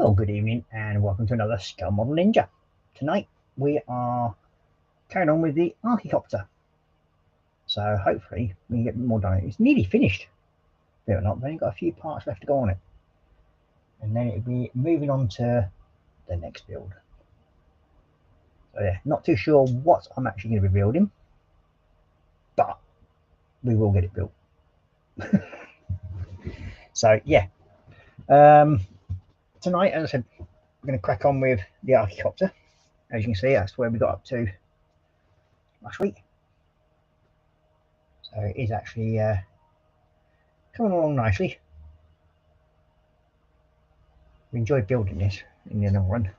Well, good evening and welcome to another Scale Model Ninja. Tonight we are carrying on with the Archicopter. So hopefully we can get more done. It's nearly finished, believe it or not. We've only got a few parts left to go on it. And then it'll be moving on to the next build. So yeah, not too sure what I'm actually going to be building, but we will get it built. So yeah. Tonight, as I said, we're going to crack on with the Archicopter. As you can see, that's where we got up to last week. So it is actually coming along nicely. We enjoyed building this in the long run.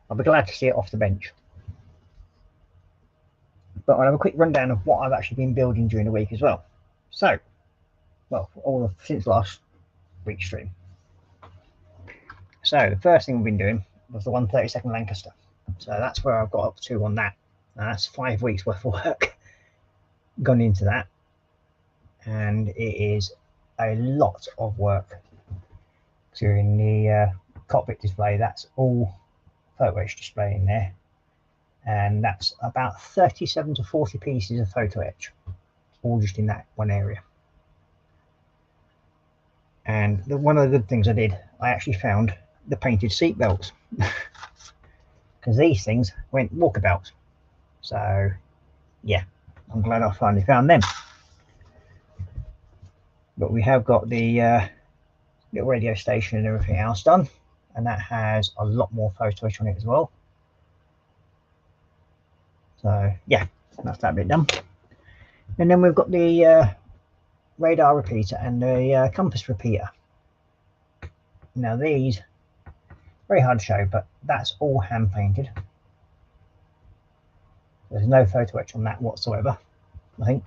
I'll be glad to see it off the bench. But I'll have a quick rundown of what I've actually been building during the week as well. So, well, since last week's stream. So the first thing we've been doing was the 132nd Lancaster. So that's where I've got up to on that. Now that's 5 weeks worth of work gone into that, and it is a lot of work. During the cockpit display, that's all photo etch display in there, and that's about 37 to 40 pieces of photo etch, all just in that one area. And one of the good things I did, I actually found the painted seat belts, because these things went walkabouts. So yeah, I'm glad I finally found them. But we have got the little radio station and everything else done, and that has a lot more photo etch on it as well. So yeah, that's that bit done. And then we've got the radar repeater and the compass repeater. Now these, very hard to show, but that's all hand painted. There's no photo etch on that whatsoever, I think.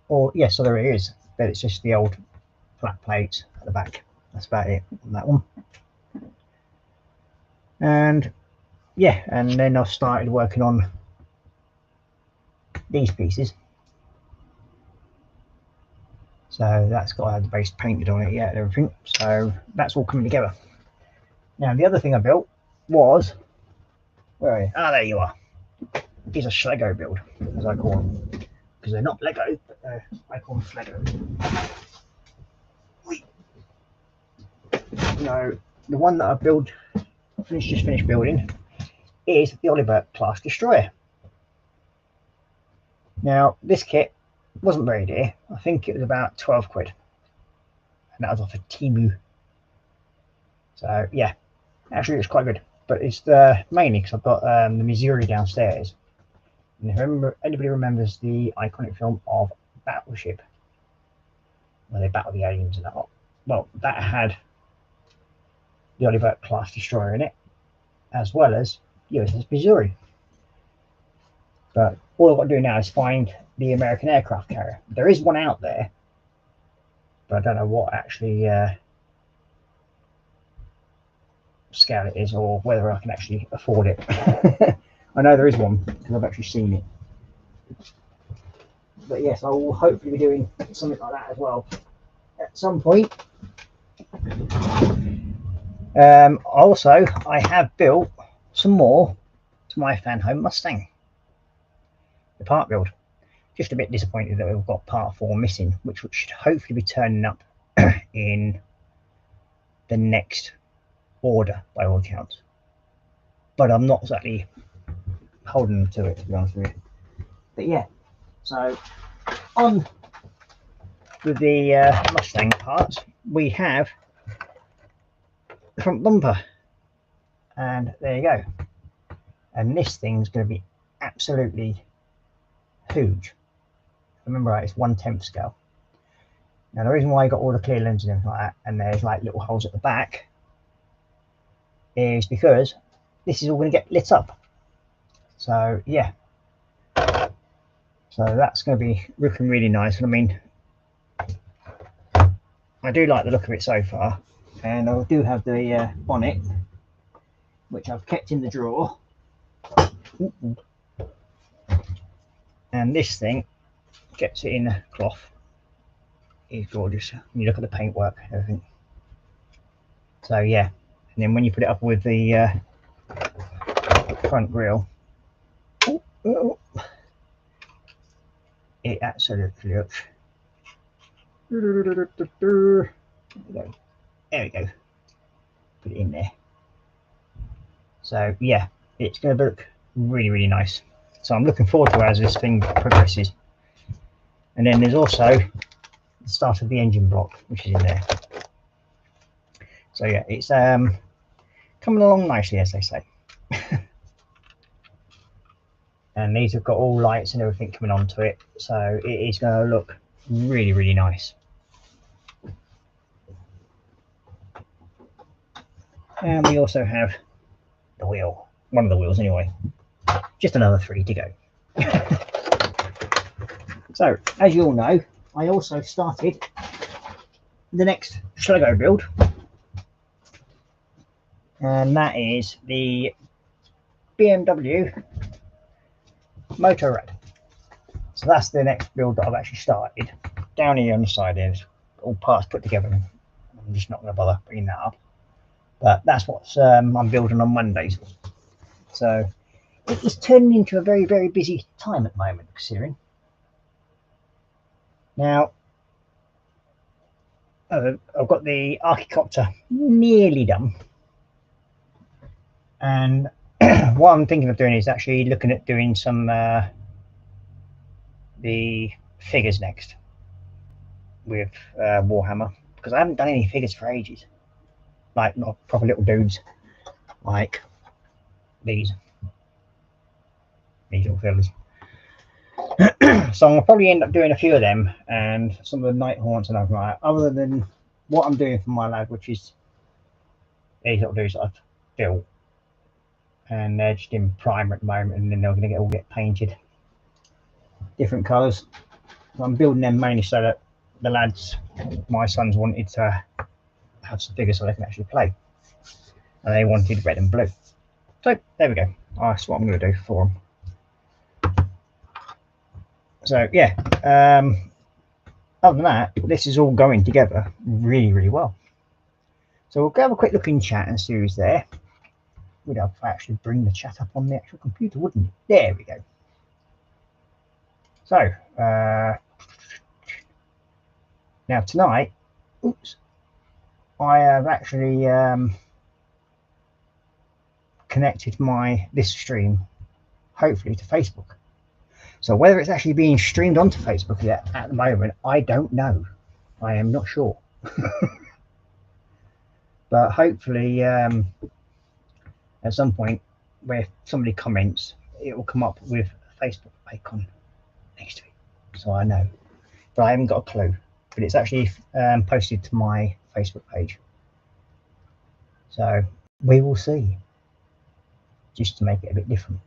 Or yes, so there it is, but it's just the old flat plates at the back. That's about it on that one. And yeah, and then I've started working on these pieces. So that's got to have the base painted on it yet and everything. So that's all coming together. Now the other thing I built was, where are you? Ah, there you are. Is a Schlego build, as I call them, because they're not Lego, but I call them Schlego. No, the one that I just finished building is the Oliver class destroyer. Now this kit wasn't very dear. I think it was about 12 quid, and that was off of Temu. So yeah, actually it's quite good, but it's mainly because I've got the Missouri downstairs. And if anybody remembers the iconic film of Battleship, where they battle the aliens and that lot, well, that had the Oliver class destroyer in it, as well as USS Missouri. But all I've got to do now is find the American aircraft carrier. There is one out there, but I don't know what actually scale it is, or whether I can actually afford it. I know there is one because I've actually seen it. But yes, I will hopefully be doing something like that as well at some point. Also, I have built some more to my fan home Mustang, the part build. Just a bit disappointed that we've got part 4 missing, which should hopefully be turning up in the next order by all accounts. But I'm not exactly holding to it, to be honest with you. But yeah, so on with the Mustang parts, we have the front bumper, and there you go. And this thing's going to be absolutely huge. Remember, it's 1/10 scale. Now the reason why I got all the clear lenses and everything like that, and there's like little holes at the back, is because this is all going to get lit up. So yeah, so that's going to be looking really nice. And I mean, I do like the look of it so far, and I do have the bonnet, which I've kept in the drawer. And this thing gets it in the cloth. It's gorgeous. You look at the paintwork, everything. So yeah, and then when you put it up with the front grille, it absolutely looks. There we go. Put it in there. So yeah, it's going to look really, really nice. So I'm looking forward to it as this thing progresses. And then there's also the start of the engine block, which is in there. So yeah, it's coming along nicely, as they say. And these have got all lights and everything coming onto it, so it is going to look really, really nice. And we also have the wheel, one of the wheels anyway, just another 3 to go. So as you all know, I also started the next Lego build, and that is the BMW Motorrad. So that's the next build that I've actually started. Down here on the side is all parts put together. I'm just not going to bother bringing that up, but that's what I'm building on Mondays. So it is turning into a very, very busy time at the moment, considering. Now I've got the Archicopter nearly done, and what I'm thinking of doing is actually looking at doing some the figures next with Warhammer, because I haven't done any figures for ages, like not proper little dudes like these little fellas. So I'll probably end up doing a few of them and some of the night haunts and everything like that, other than what I'm doing for my lad, which is these little dudes that I've built, and they're just in primer at the moment, and then they're going to all get painted different colours. So I'm building them mainly so that the lads, my sons, wanted to have some figures so they can actually play, and they wanted red and blue. So there we go. That's what I'm going to do for them. So yeah, other than that, this is all going together really, really well. So we'll go have a quick look in chat and see who's there. Would have to actually bring the chat up on the actual computer, wouldn't it? There we go. So now tonight, oops, I have actually connected this stream, hopefully, to Facebook. So whether it's actually being streamed onto Facebook yet at the moment, I don't know. I am not sure. But hopefully at some point where somebody comments, it will come up with a Facebook icon next to it, so I know. But I haven't got a clue. But it's actually posted to my Facebook page. So we will see, just to make it a bit different.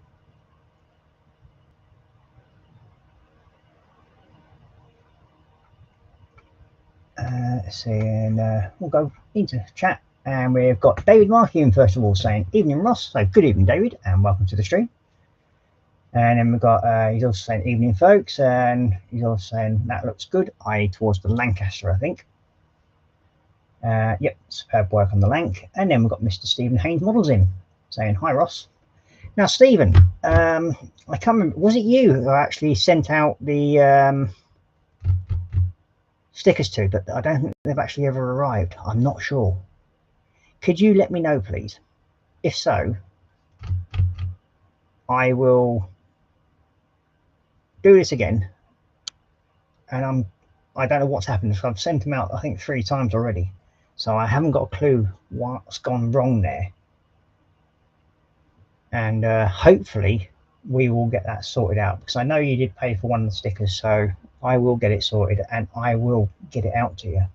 Let's see, and we'll go into chat, and we've got David Markin first of all saying evening Ross. So good evening David, and welcome to the stream. And then we've got he's also saying evening folks, and he's also saying that looks good, i.e. towards the Lancaster, I think. Yep, superb work on the Lanc. And then we've got Mr. Stephen Haynes Models in saying hi Ross. Now Stephen, I can't remember, was it you who actually sent out the stickers to, but I don't think they've actually ever arrived. I'm not sure. Could you let me know please? If so, I will do this again, and I don't know what's happened. So I've sent them out I think 3 times already, so I haven't got a clue what's gone wrong there, and hopefully we will get that sorted out, because I know you did pay for one of the stickers, so I will get it sorted and I will get it out to you.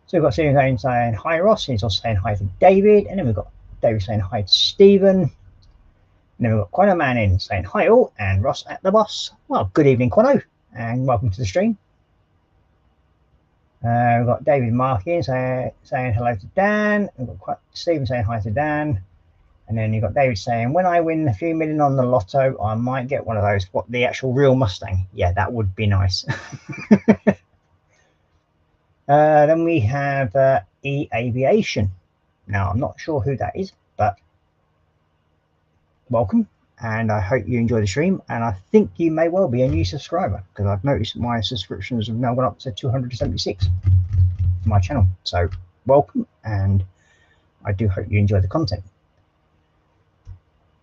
So we've got Stephen saying hi Ross, and he's also saying hi to David, and then we've got David saying hi to Stephen, and then we've got Quano Man in saying hi all, and Ross at the boss. Well, good evening Quano, and welcome to the stream. We've got David Markin saying hello to Dan, we've got Stephen saying hi to Dan, and then you've got David saying, when I win a few million on the lotto, I might get one of those. What, the actual real Mustang? Yeah, that would be nice. Then we have E Aviation Now, I'm not sure who that is, but welcome, and I hope you enjoy the stream. And I think you may well be a new subscriber, because I've noticed my subscriptions have now gone up to 276 for my channel. So welcome, and I do hope you enjoy the content.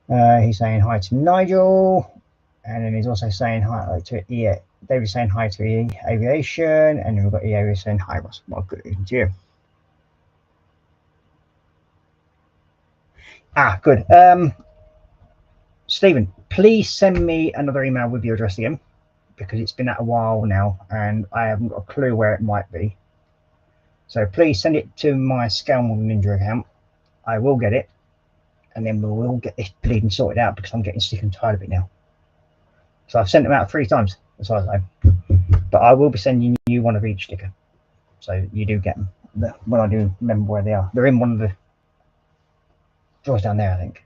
He's saying hi to Nigel, and then he's also saying hi to David's saying hi to EA Aviation, and then we've got EA Aviation saying hi, Ross. Well, good to you. Good. Stephen, please send me another email with your address again, because it's been a while now and I haven't got a clue where it might be. So please send it to my Scale Model Ninja account. I will get it, and then we'll get this bleeding sorted out, because I'm getting sick and tired of it now. So I've sent them out 3 times, as far as I know. But I will be sending you one of each sticker, so you do get them when I do remember where they are. They're in one of the drawers down there, I think.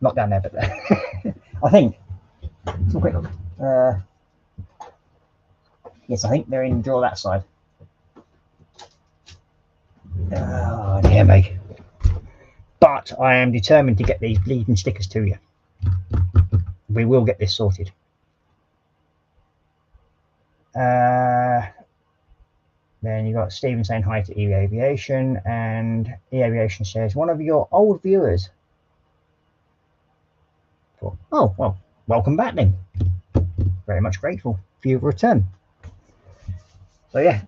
Not down there, but there. I think. Let's have a quick look. Yes, I think they're in the drawer that side. Oh dear me. But I am determined to get these bleeding stickers to you. We will get this sorted. Then you got Stephen saying hi to EA Aviation, and EA Aviation says, one of your old viewers. Oh, well, welcome back then. Very much grateful for your return. So yeah,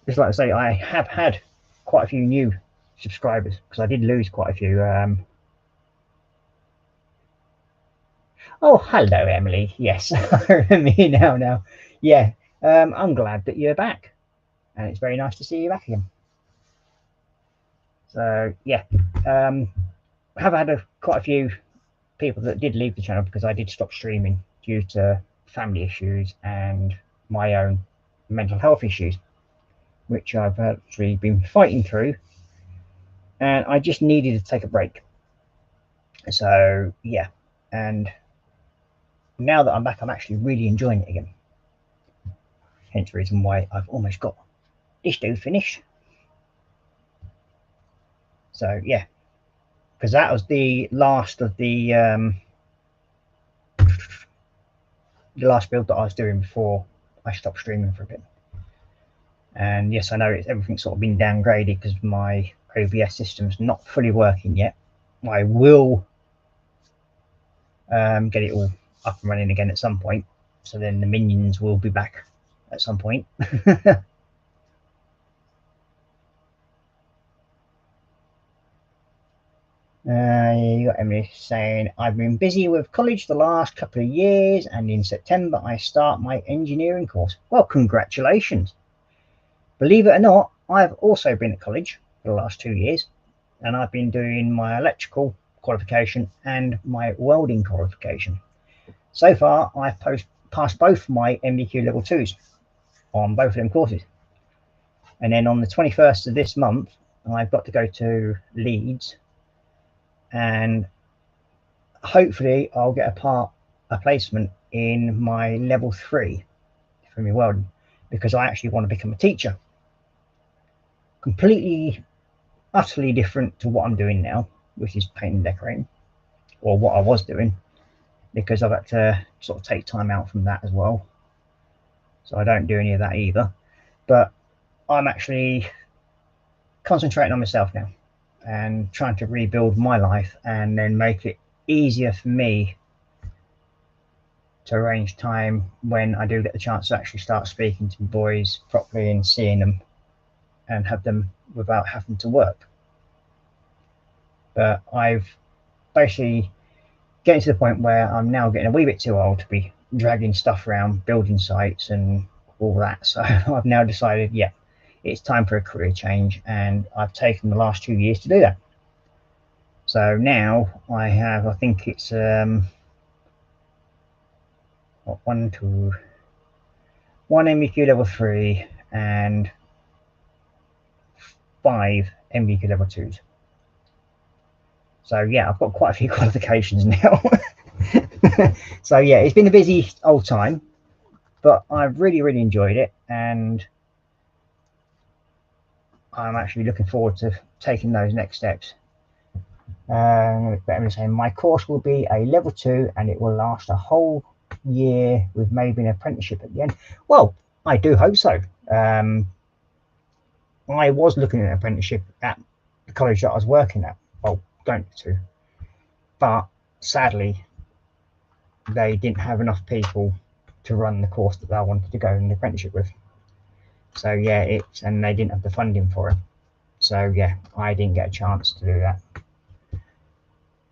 just like I say, I have had quite a few new subscribers, because I did lose quite a few. Oh, hello, Emily. Yes, I remember you now. Yeah, I'm glad that you're back, and it's very nice to see you back again. So yeah, I have had quite a few people that did leave the channel because I did stop streaming due to family issues and my own mental health issues, which I've actually been fighting through, and I just needed to take a break. So yeah, and now that I'm back, I'm actually really enjoying it again. Hence the reason why I've almost got this dude finished. So yeah, because that was the last of the last build that I was doing before I stopped streaming for a bit. And yes, I know everything's sort of been downgraded because my OBS system's not fully working yet. I will get it all up and running again at some point, so then the minions will be back at some point. You got Emily saying, I've been busy with college the last couple of years, and in September I start my engineering course. Well, congratulations. Believe it or not, I've also been at college for the last 2 years, and I've been doing my electrical qualification and my welding qualification. So far, I've passed both my MBQ level 2s on both of them courses. And then on the 21st of this month, I've got to go to Leeds, and hopefully I'll get a placement in my level 3 for my welding, because I actually want to become a teacher. Completely, utterly different to what I'm doing now, which is painting and decorating, or what I was doing, because I've had to sort of take time out from that as well. So I don't do any of that either. But I'm actually concentrating on myself now and trying to rebuild my life, and then make it easier for me to arrange time when I do get the chance to actually start speaking to boys properly and seeing them and have them without having to work. But I've basically getting to the point where I'm now getting a wee bit too old to be dragging stuff around building sites and all that. So I've now decided, yeah, it's time for a career change, and I've taken the last 2 years to do that. So now I have, I think it's one MBQ level 3 and 5 MBQ level 2s. So yeah, I've got quite a few qualifications now. So yeah, it's been a busy old time, but I've really enjoyed it, and I'm actually looking forward to taking those next steps. Saying my course will be a level 2 and it will last a whole year with maybe an apprenticeship at the end. Well, I do hope so. I was looking at an apprenticeship at the college that I was working at, well, going to, but sadly they didn't have enough people to run the course that I wanted to go in the apprenticeship with. So yeah, and they didn't have the funding for it. So yeah, I didn't get a chance to do that.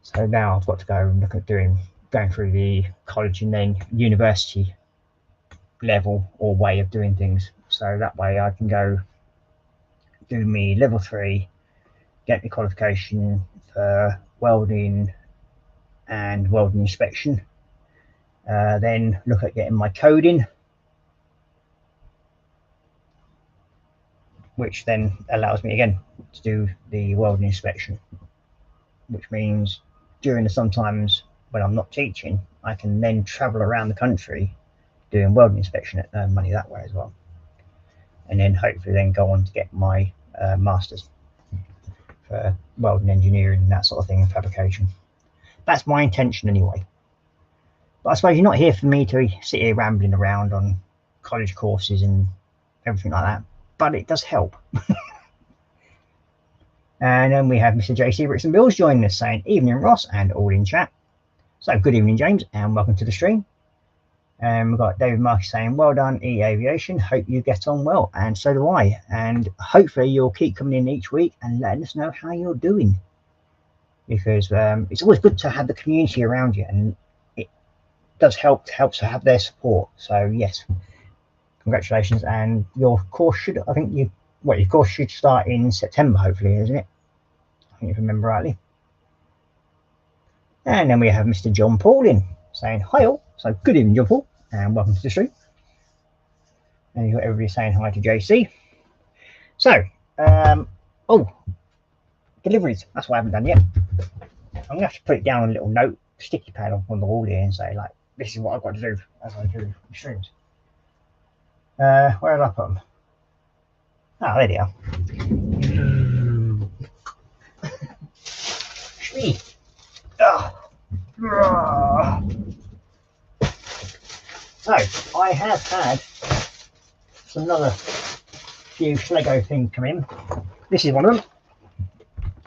So now I've got to go and look at going through the college and then university level or way of doing things. So that way I can go do me level 3, get the qualification for welding and welding inspection. Then look at getting my coding, which then allows me again to do the welding inspection, which means during the sometimes when I'm not teaching, I can then travel around the country doing welding inspection and earn money that way as well. And then hopefully then go on to get my masters for welding engineering and that sort of thing, and fabrication. That's my intention anyway. But I suppose you're not here for me to sit here rambling around on college courses and everything like that, but it does help. And then we have Mr. JC Bricks and Bills joining us saying, evening Ross and all in chat. So good evening James and welcome to the stream. And we've got David Marcus saying, well done E Aviation, hope you get on well, and so do I, and hopefully you'll keep coming in each week and letting us know how you're doing, because it's always good to have the community around you, and it does help to have their support. So yes, congratulations. And your course should, I think your course should start in September hopefully, isn't it? I think if I remember rightly. And then we have Mr. John Paul in saying hi all. So good evening John Paul and welcome to the stream. And you've got everybody saying hi to JC. So deliveries, that's what I haven't done yet. I'm gonna have to put it down on a little note sticky pad on the wall here and say, like, this is what I've got to do as I do the streams. Where did I put them? Ah, there they are. So I have had another few Lego things come in. This is one of them.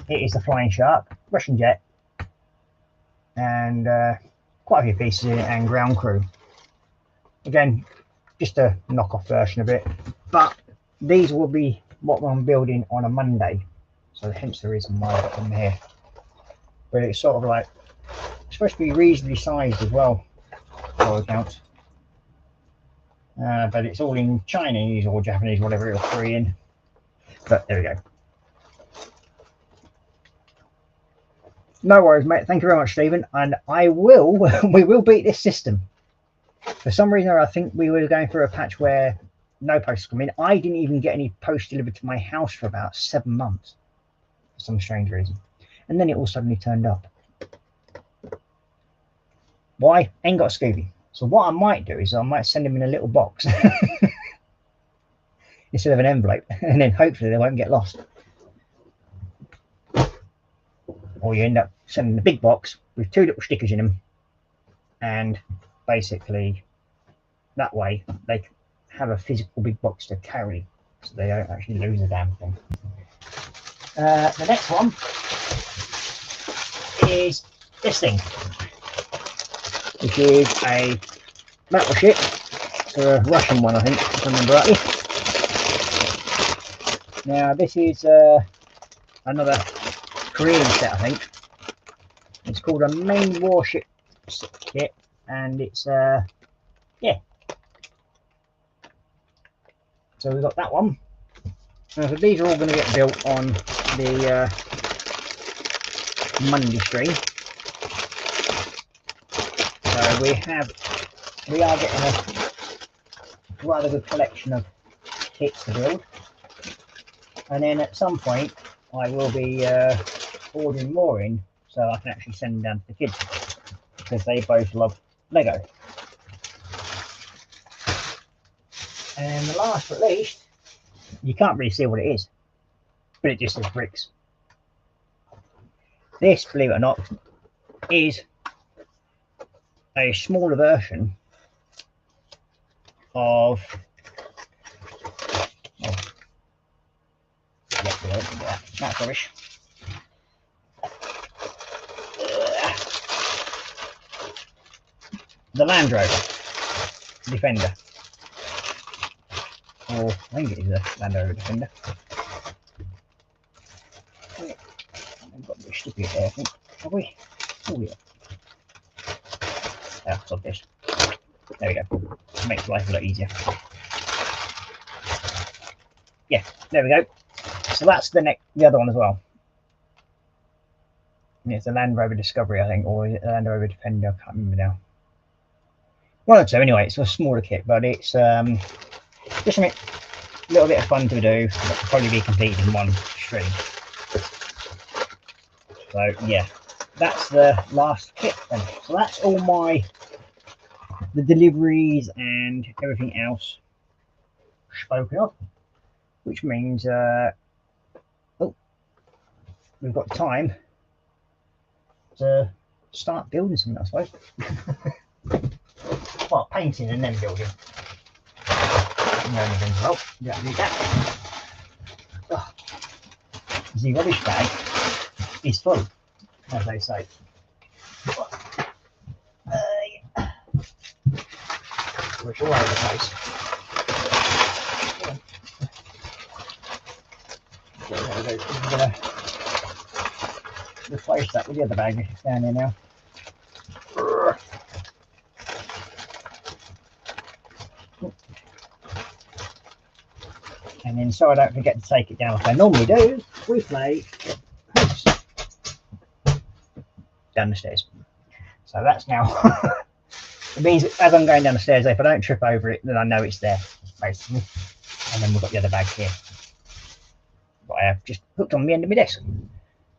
It is the Flying Shark, Russian jet, and quite a few pieces in it, and ground crew. Again, just a knockoff version of it, but these will be what I'm building on a Monday, so hence the reason why I got them here. But it's sort of like, it's supposed to be reasonably sized as well, by accounts. But it's all in Chinese or Japanese, whatever it'll free in. But there we go. No worries, mate. Thank you very much, Stephen. And we will beat this system. For some reason, I think we were going through a patch where no posts come in. I didn't even get any posts delivered to my house for about 7 months for some strange reason. And then it all suddenly turned up. Why? Ain't got a Scooby. So what I might do is I might send them in a little box instead of an envelope, and then hopefully they won't get lost. Or you end up sending the big box with 2 little stickers in them, and basically that way they have a physical big box to carry, so they don't actually lose the damn thing. The next one is this thing, which is a battleship. It's a Russian one, I think, if I remember rightly. Now this is another Korean set, I think. It's called a main warship kit, and it's yeah. So we've got that one. So these are all going to get built on the Monday stream. So we are getting a rather good collection of kits to build, and then at some point I will be ordering more in so I can actually send them down to the kids, because they both love Lego. And the last but least, you can't really see what it is, but it just says bricks. This, believe it or not, is a smaller version of that's rubbish. The Land Rover Defender, or I think it is a Land Rover Defender. I've got the sticky there, I think. Have we? Oh yeah. Yeah, it's obvious. There we go. Makes life a lot easier. Yeah, there we go. So that's the other one as well. And it's a Land Rover Discovery, I think, or is it a Land Rover Defender? I can't remember now. One or two, anyway. It's a smaller kit, but it's just a little bit of fun to do. It'll probably be completed in one stream. So yeah, that's the last kit then. So that's all the deliveries and everything else spoken of, which means we've got time to start building something, I suppose. Well, painting and then building. Well, you don't need that. Oh, the rubbish bag is full, as they say. Which all over the place. I'm going to replace that with the other bag down there now. And then, so I don't forget to take it down like I normally do, we play hoops down the stairs. So that's now. It means as I'm going down the stairs, if I don't trip over it, then I know it's there, basically. And then we've got the other bag here, what I have just hooked on the end of my desk.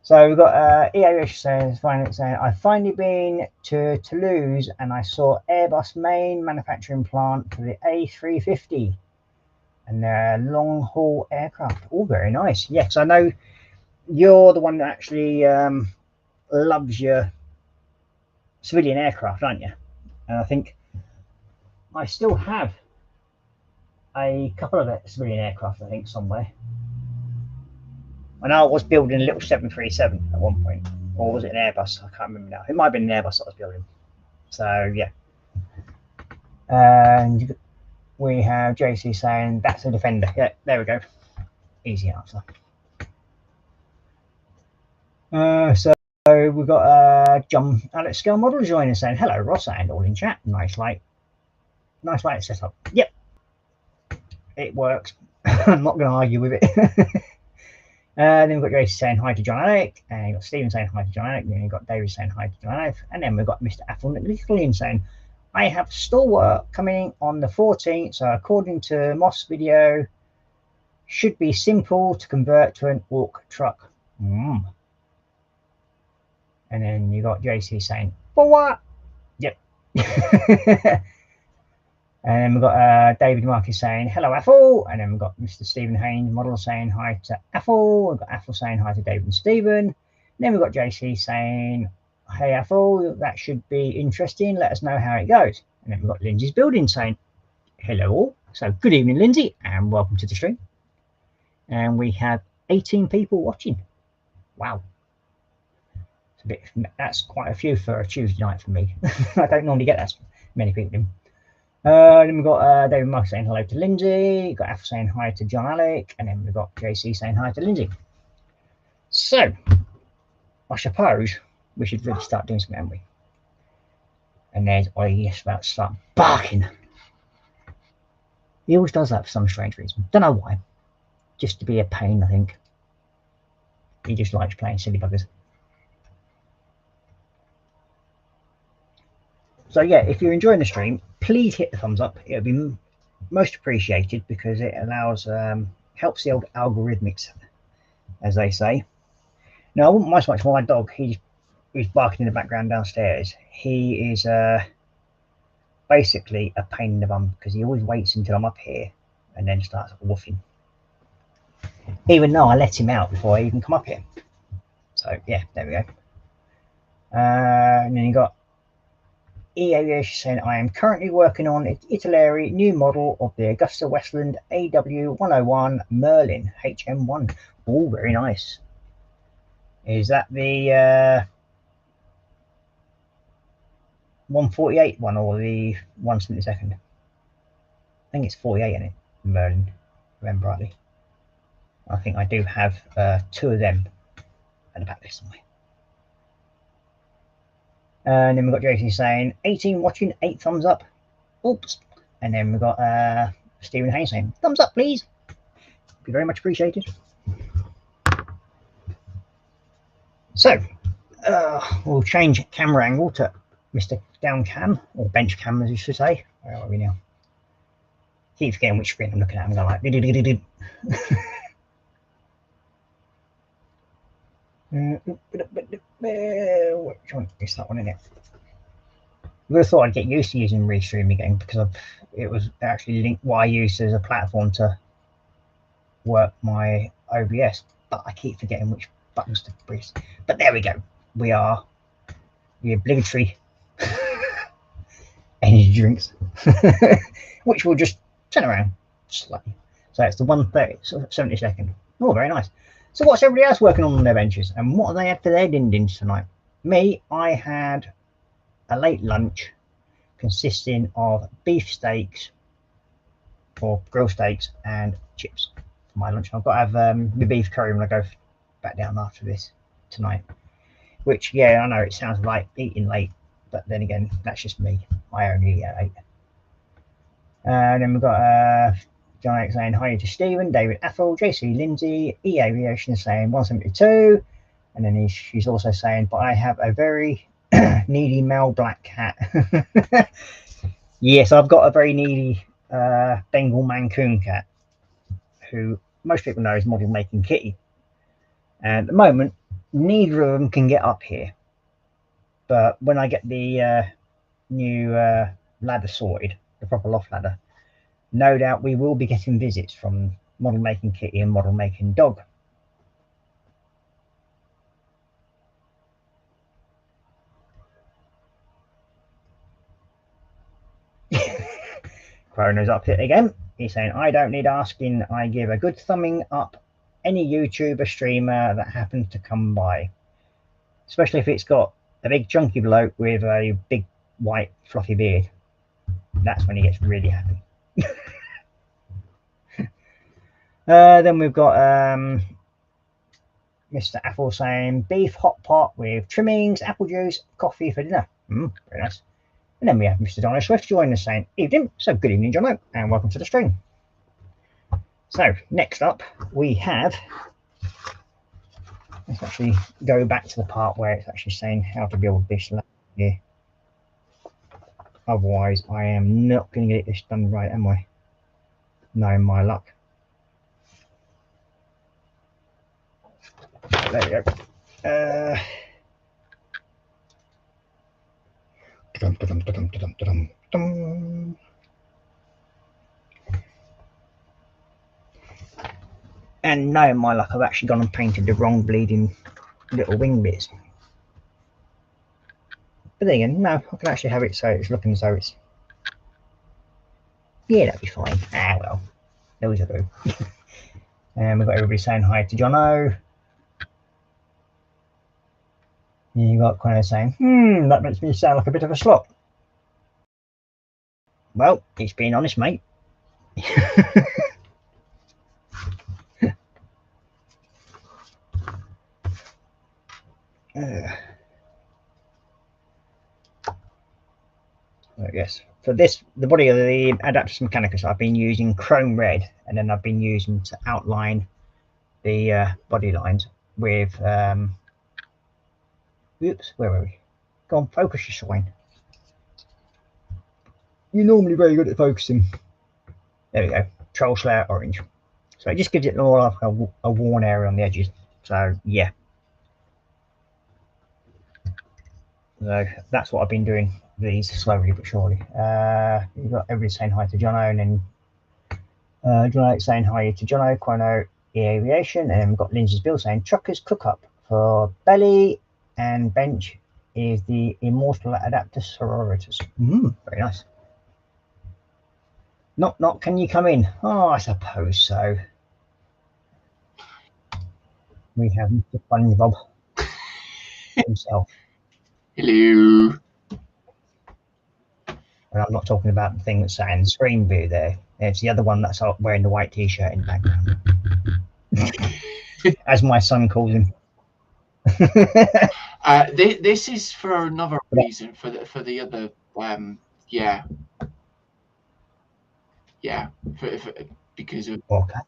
So we've got EAH saying, I've finally been to Toulouse and I saw Airbus main manufacturing plant for the A350 and their long haul aircraft. All very nice. Yes, I know you're the one that actually loves your civilian aircraft, aren't you? And I think I still have a couple of civilian aircraft, I think, somewhere. I know I was building a little 737 at one point, or was it an Airbus? I can't remember now. It might have been an Airbus that I was building. So yeah. And we have JC saying that's a Defender. Yeah, there we go. Easy answer. So we've got John Alex Scale Model joining us saying hello Ross and all in chat. Nice light setup. Yep, it works. I'm not going to argue with it. Then we've got JC saying hi to John Alec, and you've got Stephen saying hi to John Alec, then you've got David saying hi to John Alec, and then we've got Mr. Apple Nicolian saying I have store work coming on the 14th, so according to Moss video, should be simple to convert to an Orc truck. And then you got JC saying, for what? Yep. And then we've got David Marcus saying, hello, Apple. And then we've got Mr. Stephen Haynes model saying hi to Apple. We've got Apple saying hi to David and Stephen. And then we've got JC saying, hey, Apple, that should be interesting. Let us know how it goes. And then we've got Lindsay's Building saying, hello all. So good evening, Lindsay, and welcome to the stream. And we have 18 people watching. Wow. That's quite a few for a Tuesday night for me. I don't normally get that many people in. Then we've got David Mark saying hello to Lindsay. We've got Apple saying hi to John Alec. And then we've got JC saying hi to Lindsay. So, I suppose we should really start doing something, haven't we? And there's Ollie just about to start barking. He always does that for some strange reason. Don't know why. Just to be a pain, I think. He just likes playing silly buggers. So yeah, if you're enjoying the stream, please hit the thumbs up. It would be most appreciated because it allows, helps the old algorithmics, as they say. Now, I wouldn't mind so much for my dog. He's barking in the background downstairs. He is basically a pain in the bum because he always waits until I'm up here and then starts woofing. even though I let him out before I even come up here. So yeah, there we go. And then you got E-Aviation saying, I am currently working on an itinerary new model of the Augusta Westland AW101 Merlin HM1. Oh, very nice. Is that the 148 one or the 172nd? I think it's 48 in it, Merlin, remember rightly. I think I do have 2 of them at the back there somewhere. And then we've got Jason saying 18 watching, 8 thumbs up. Oops. And then we've got Stephen Haynes saying thumbs up, please. Be very much appreciated. So we'll change camera angle to Mr. Down Cam, or Bench Cam as you should say. Where are we now? Keep forgetting which screen I'm looking at. I'm going like which one is that one in it? I would have thought I'd get used to using Restream again because it was actually linked what I used as a platform to work my OBS, but I keep forgetting which buttons to press. But there we go. We are the obligatory energy drinks, which will just turn around slightly. So it's the 1:72. Oh, very nice. So what's everybody else working on their benches, and what have they had for their din-dins tonight? Me, I had a late lunch consisting of beef steaks or grilled steaks and chips for my lunch. I've got to have the beef curry when I go back down after this tonight, which, yeah, I know it sounds like eating late, but then again, that's just me. I only eat at 8. And then we've got John X saying hi to Stephen, David Athel, JC Lindsay, E-Aviation saying 172, and then she's also saying, but I have a very needy male black cat. Yes, I've got a very needy Bengal Mancoon cat, who most people know is model making Kitty. And at the moment, neither of them can get up here. But when I get the new ladder sorted, the proper loft ladder, no doubt we will be getting visits from model making Kitty and model making Dog. Chrono's up it again. He's saying, I don't need asking. I give a good thumbing up any YouTuber streamer that happens to come by, especially if it's got a big chunky bloke with a big white fluffy beard. That's when he gets really happy. Then we've got Mr. Apple saying beef hot pot with trimmings, apple juice, coffee for dinner. Very nice. And then we have Mr. Donald Swift joining us saying evening. So good evening, Jono, and welcome to the stream. So next up we have, let's actually go back to the part where it's actually saying how to build this here. Otherwise I am not going to get this done right, am I? No, my luck. There we go. And knowing my luck, I've actually gone and painted the wrong bleeding little wing bits. But then again, no, I can actually have it so it's looking as though it's... Yeah, that'll be fine. Ah, well, those are good. And we've got everybody saying hi to Jono. And you got Quino saying, that makes me sound like a bit of a slop. Well, it's being honest, mate. Yes, for this, the body of the Adaptus Mechanicus, I've been using chrome red, and then I've been using to outline the body lines with oops, where were we? Go on, focus your swine. You're normally very good at focusing. There we go, Troll Slayer orange. So it just gives it more like a worn area on the edges. So yeah, so that's what I've been doing these slowly but surely. You've got everybody saying hi to Jono, and then Jono saying hi to Jono, Quino, Aviation, and we've got Lindsay's bill saying truckers cook up for belly and bench is the immortal adapter sororitas. Very nice. Knock, can you come in? Oh, I suppose so. We have Mr. SpongeBob himself. Hello. And I'm not talking about the thing that's saying screen view there. It's the other one that's wearing the white t-shirt in the background. As my son calls him. This is for another reason, for the other because of Okay.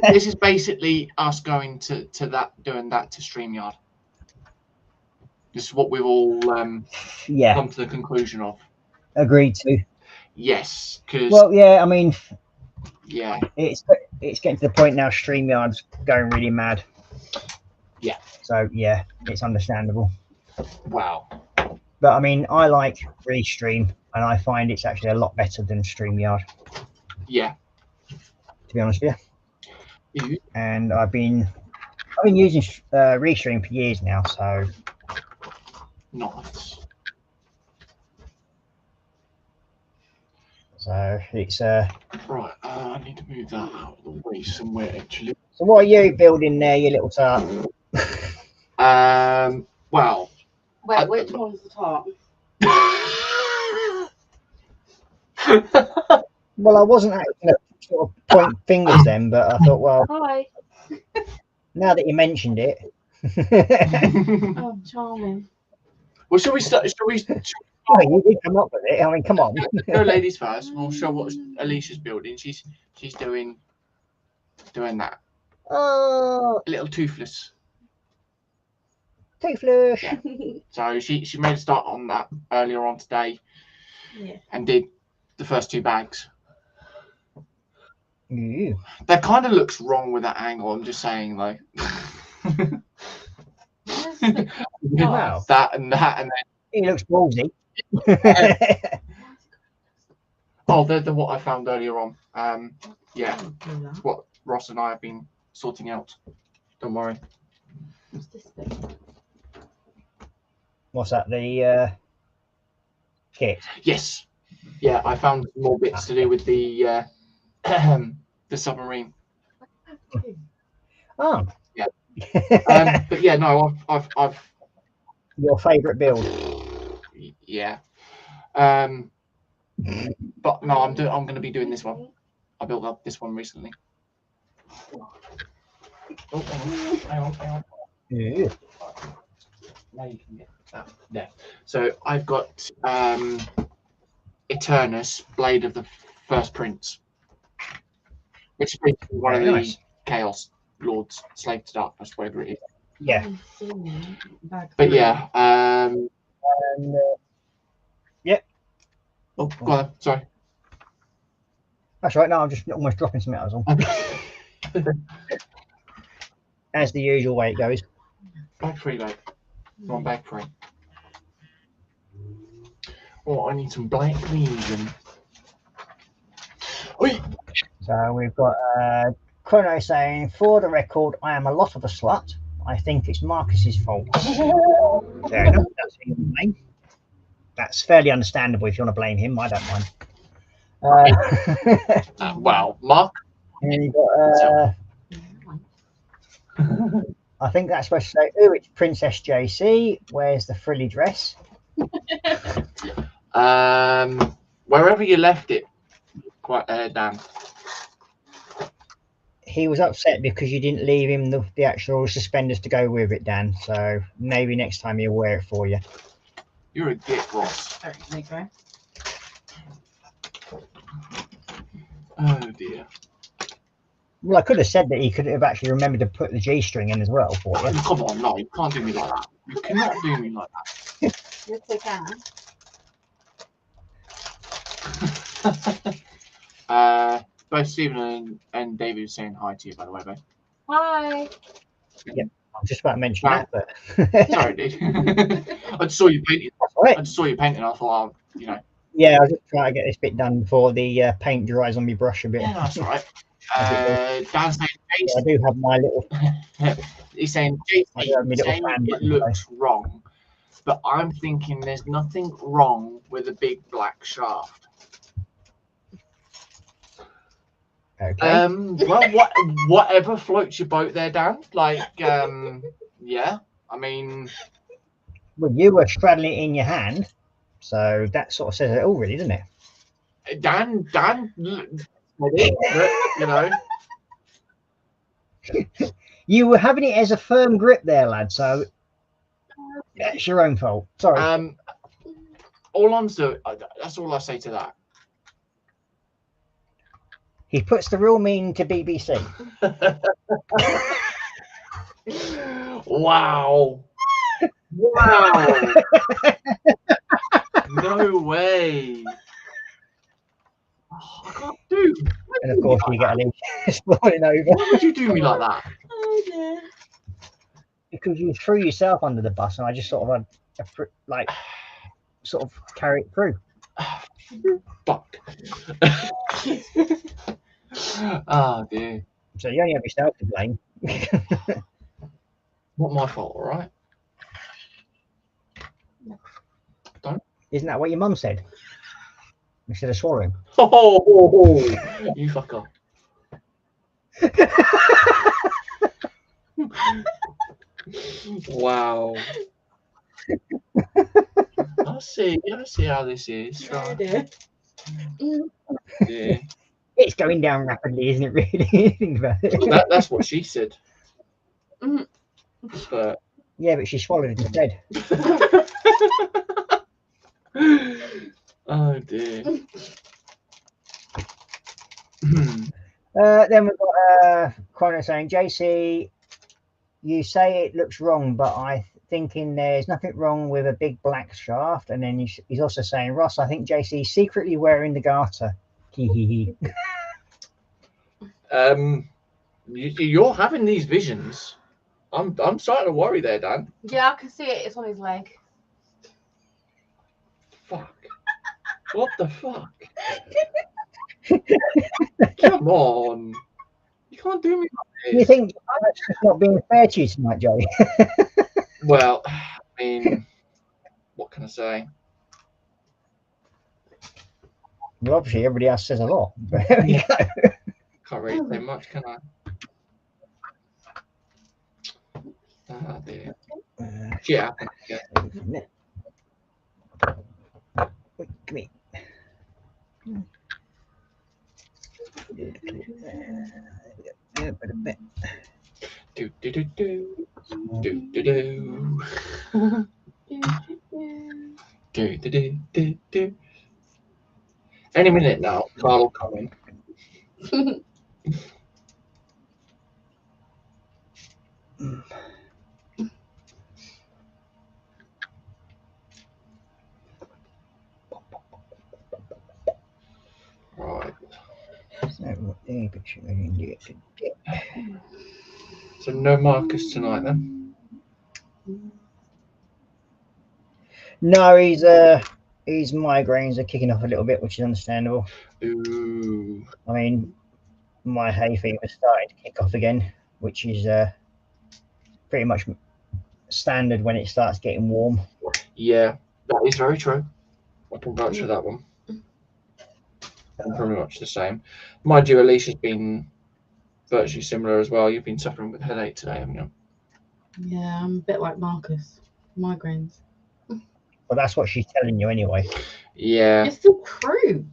this is basically us going to doing that to StreamYard. This is what we've all come to the conclusion of. Agreed to. Yes, because I mean, it's getting to the point now. StreamYard's going really mad. Yeah. So yeah, it's understandable. Wow. But I mean, I like Restream, and I find it's actually a lot better than StreamYard. Yeah. To be honest with you. Mm-hmm. And I've been using Restream for years now, so. Nice. So it's right. I need to move that out of the way somewhere, actually. So what are you building there, you little tart? Well. Wait, which one's the top? Well, I wasn't actually going to sort of point fingers then, but I thought, well, hi. Now that you mentioned it. Oh, charming. Well, shall we start? Oh, you did come up with it. I mean, come on. Go ladies first. We'll show what Alicia's building. She's doing that. Oh, a little toothless. Toothless. Yeah. So she made a start on that earlier on today. Yeah. And did the first 2 bags. Ew. That kind of looks wrong with that angle. I'm just saying, though. Wow. That and then. He looks ballsy. Oh, they're what I found earlier on. Yeah. What Ross and I have been sorting out. Don't worry. What's this thing? What's that? The kit? Yes. Yeah, I found more bits to do with the submarine. Oh. Yeah. But yeah, no, I've your favourite build. Yeah. But no, I'm going to be doing this one. I built up this one recently. Oh, hang on. Yeah. Now you can get that there. So I've got Eternus, Blade of the First Prince, which is basically one of the Chaos Lords, Slave to Darkness, whatever it is. Yeah. But yeah. Yep. Oh, go on. Sorry. That's right. No, I'm just almost dropping some metals on. As the usual way it goes. Bag 3, mate. Come on, bag 3. Oh, I need some black reason. So we've got Chrono saying, for the record, I am a lot of a slut. I think it's Marcus's fault. Fair enough. That's his name. That's fairly understandable if you want to blame him. I don't mind. Wow, Mark. And you've got, I think that's supposed to say, oh, it's Princess JC. Where's the frilly dress? Wherever you left it, quite Dan. He was upset because you didn't leave him the actual suspenders to go with it, Dan. So maybe next time he'll wear it for you. You're a dick, Ross. Oh dear. Well, I could have said that he could have actually remembered to put the G string in as well for you. Come on, no, you can't do me like that. You cannot do me like that. Yes, I can. Both Stephen and David are saying hi to you, by the way, babe. Hi. Yep, I was just about to mention that, but sorry, dude. I just saw you painting. Right. I just saw you painting. I thought, Yeah, I was just trying to get this bit done before the paint dries on my brush a bit. Yeah, that's all right. Dan's saying I do have my little. he's saying it looks wrong, but I'm thinking there's nothing wrong with a big black shaft. Okay. Well, whatever floats your boat there, Dan. Like, yeah. I mean, well, you were straddling it in your hand, so that sort of says it all, really, doesn't it? Dan, you know. You were having it as a firm grip there, lad. So that's your own fault. Sorry. All I'm doing, that's all I say to that. He puts the real meaning to BBC. Wow. Wow. No way. Oh, I can't do. And of course, you get a leak falling over. Why would you do me like that? Oh dear. Because you threw yourself under the bus, and I just sort of sort of carry it through. Fuck. Oh dear. So you only have yourself to blame. Not my fault, all right? Don't. Isn't that what your mum said? Instead of swallowing. Oh, you fucker. Wow. I see how this is. Oh Right. dear. Yeah. It's going down rapidly, isn't it, really? Think about it. That's what she said. But yeah, but she swallowed it instead. oh dear. Then we've got Connor saying, JC, you say it looks wrong, but I'm thinking there's nothing wrong with a big black shaft. And then he's also saying, Ross, I think JC's secretly wearing the garter. You're having these visions. I'm starting to worry there, Dan. Yeah, I can see it. It's on his leg. Fuck. What the fuck? Come on. You can't do me like this. You think that's just not being fair to you tonight, Joey? Well, I mean, what can I say? Well, obviously, everybody else says a lot. But there we go. Can't really say much, can I? Oh dear. Yeah. Wait, come here. Do do do do do do do do do do do. Any minute now, Carl will come in. Right. So no Marcus tonight then? No, his migraines are kicking off a little bit, which is understandable. Ooh. I mean, my hay fever started to kick off again, which is pretty much standard when it starts getting warm. Yeah, that is very true. I can vouch for that one. I'm pretty much the same. Mind you, Alicia's been virtually similar as well. You've been suffering with headache today, haven't you? Yeah, I'm a bit like Marcus. Migraines. Well, that's what she's telling you anyway. Yeah. It's the truth.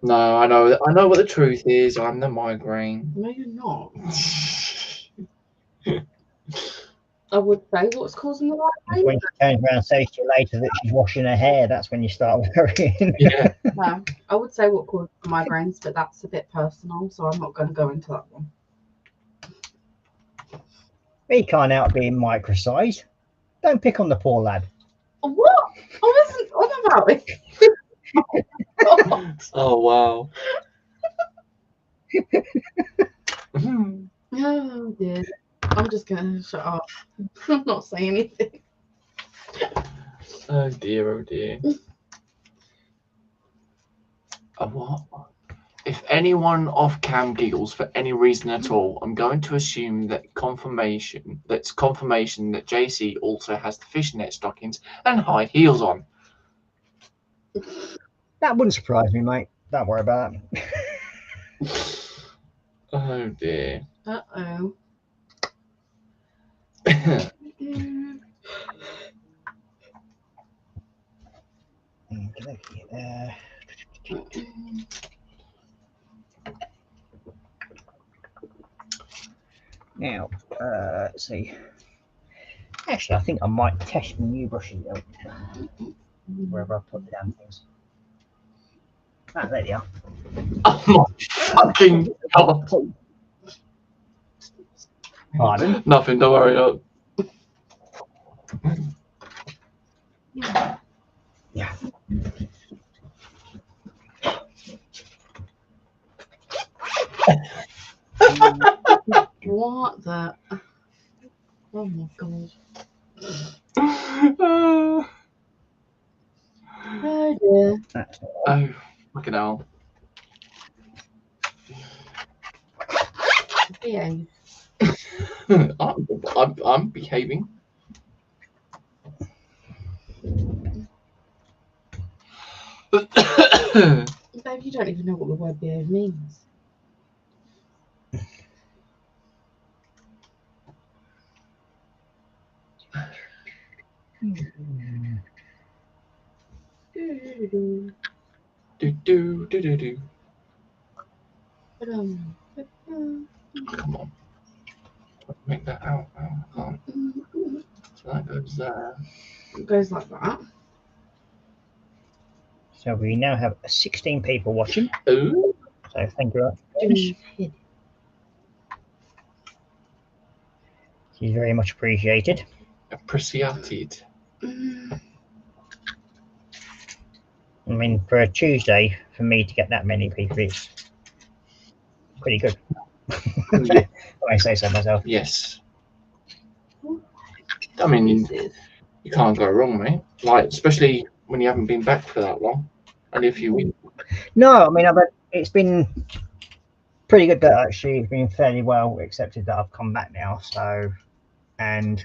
No, I know what the truth is. I'm the migraine. No, you're not. I would say what's causing the migraine. When she turns around and says to you later that she's washing her hair, that's when you start worrying. Yeah. No, I would say what causes the migraines, but that's a bit personal, so I'm not going to go into that one. He can't help being micro-sized. Don't pick on the poor lad. What? I wasn't on about it. Oh wow. Oh dear. I'm just gonna shut up. I'm not saying anything. Oh dear, oh dear. A what? If anyone off cam giggles for any reason at all, I'm going to assume that confirmation that JC also has the fishnet stockings and high heels on. That wouldn't surprise me, mate. Don't worry about it. Oh dear. Uh-oh. Now, let's see. Actually, I think I might test the new brushes out wherever I put the damn things. Ah, there they are. Oh my fucking god. Pardon? Nothing, don't worry. Yeah. What the? Oh my god. Oh dear. Oh, fucking hell. Behave. I'm behaving. Babe, you don't even know what the word behave means. Do. But, Come on. Make that out. Oh, I can't. So that goes there. it goes like that. So we now have 16 people watching. Ooh. So thank you. She's very much appreciated. Appreciated. I mean, for a Tuesday, for me to get that many people, it's pretty good. Yeah. I say so myself. Yes. I mean, you can't go wrong, mate. Like, especially when you haven't been back for that long. Only a few weeks. No, I mean, it's been pretty good that actually it's been fairly well accepted that I've come back now. So, and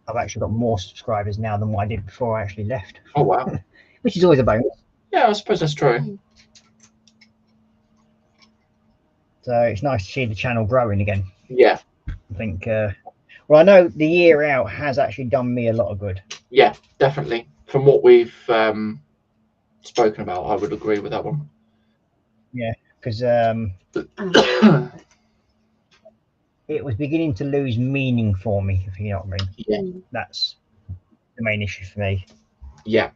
I've actually got more subscribers now than what I did before I actually left. Oh, wow. Which is always a bonus. Yeah, I suppose that's true. So it's nice to see the channel growing again. Yeah. I think, well, I know the year out has actually done me a lot of good. Yeah, definitely. From what we've spoken about, I would agree with that one. Yeah, because it was beginning to lose meaning for me, if you know what I mean. Yeah. That's the main issue for me. Yeah.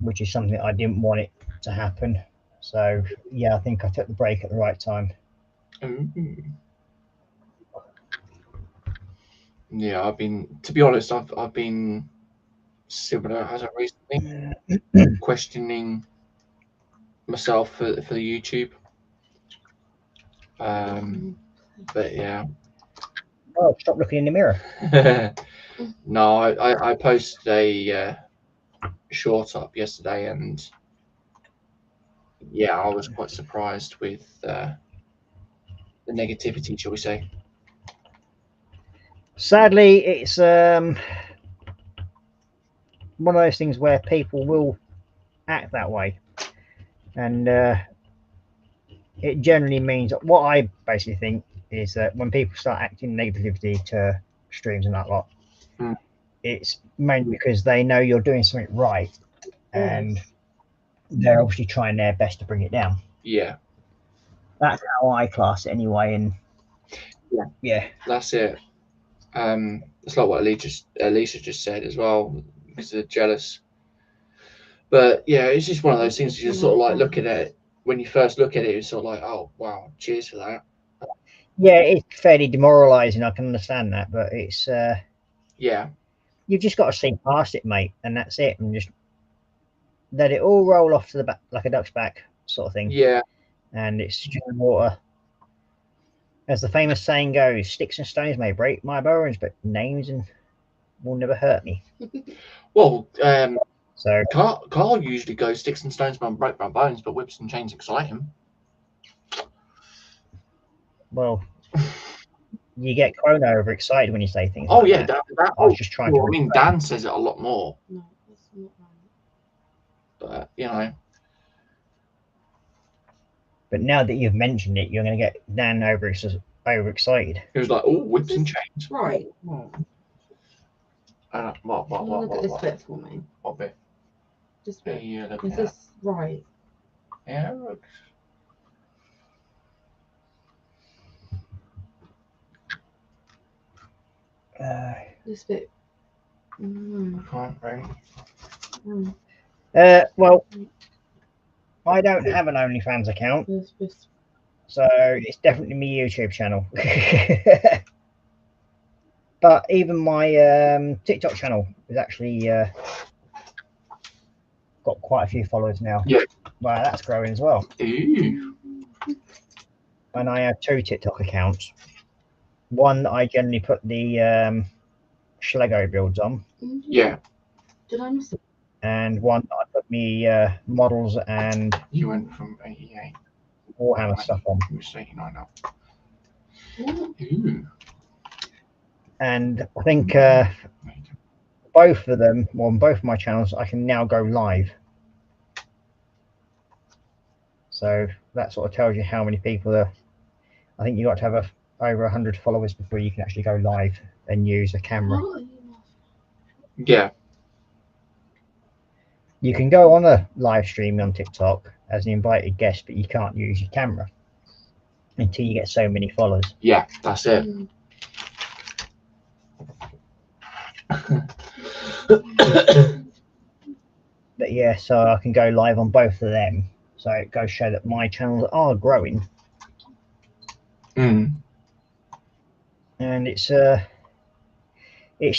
Which is something I didn't want it to happen. So yeah, I think I took the break at the right time. Yeah, I've been, to be honest, I've been similar as of recently, questioning myself for the YouTube. But yeah. Oh, stop looking in the mirror. No, I posted a short up yesterday, and yeah, I was quite surprised with the negativity, shall we say. Sadly, it's one of those things where people will act that way, and it generally means what I basically think is that when people start acting negativity to streams and that lot, it's mainly because they know you're doing something right, and they're obviously trying their best to bring it down. Yeah, that's how I class it anyway. And yeah, that's it. It's like what Alicia just said as well, because they're jealous. But yeah, it's just one of those things. You just sort of like looking at it. When you first look at it, it's sort of like, oh wow, cheers for that. Yeah, it's fairly demoralising. I can understand that, but it's yeah, you've just got to see past it, mate, and that's it, and just let it all roll off to the back like a duck's back, sort of thing. Yeah, and it's just water. As the famous saying goes, sticks and stones may break my bones, but names and will never hurt me. Well, So Carl usually goes sticks and stones won't break my bones, but whips and chains excite him. well, you get Chrono overexcited when you say things. Oh like yeah, that. that, I was just trying to. I mean, Dan says it a lot more, No, that's not right. but you know. But now that you've mentioned it, you're going to get Dan overexcited. He was like, "Oh, whips and chains." Right. What? Look at this bit for me. What bit? This bit. Yeah, look Is at this right? Yeah, look. This bit. I can't read. Well, I don't have an OnlyFans account, This. so it's definitely my YouTube channel. But even my TikTok channel is actually got quite a few followers now. Yeah. Wow, that's growing as well. Ooh. And I have 2 TikTok accounts. One that I generally put the Schlego builds on. Yeah. Did I miss it? And one that I put me models and You went from 88. Warhammer stuff on. You were 89 up. Ooh. And I think both of them, well, on both my channels, I can now go live. So that sort of tells you how many people are. I think you got to have over 100 followers before you can actually go live and use a camera. Yeah. You can go on a live stream on TikTok as an invited guest, but you can't use your camera until you get so many followers. Yeah, that's it. But yeah, so I can go live on both of them. So it goes show that my channels are growing. And it's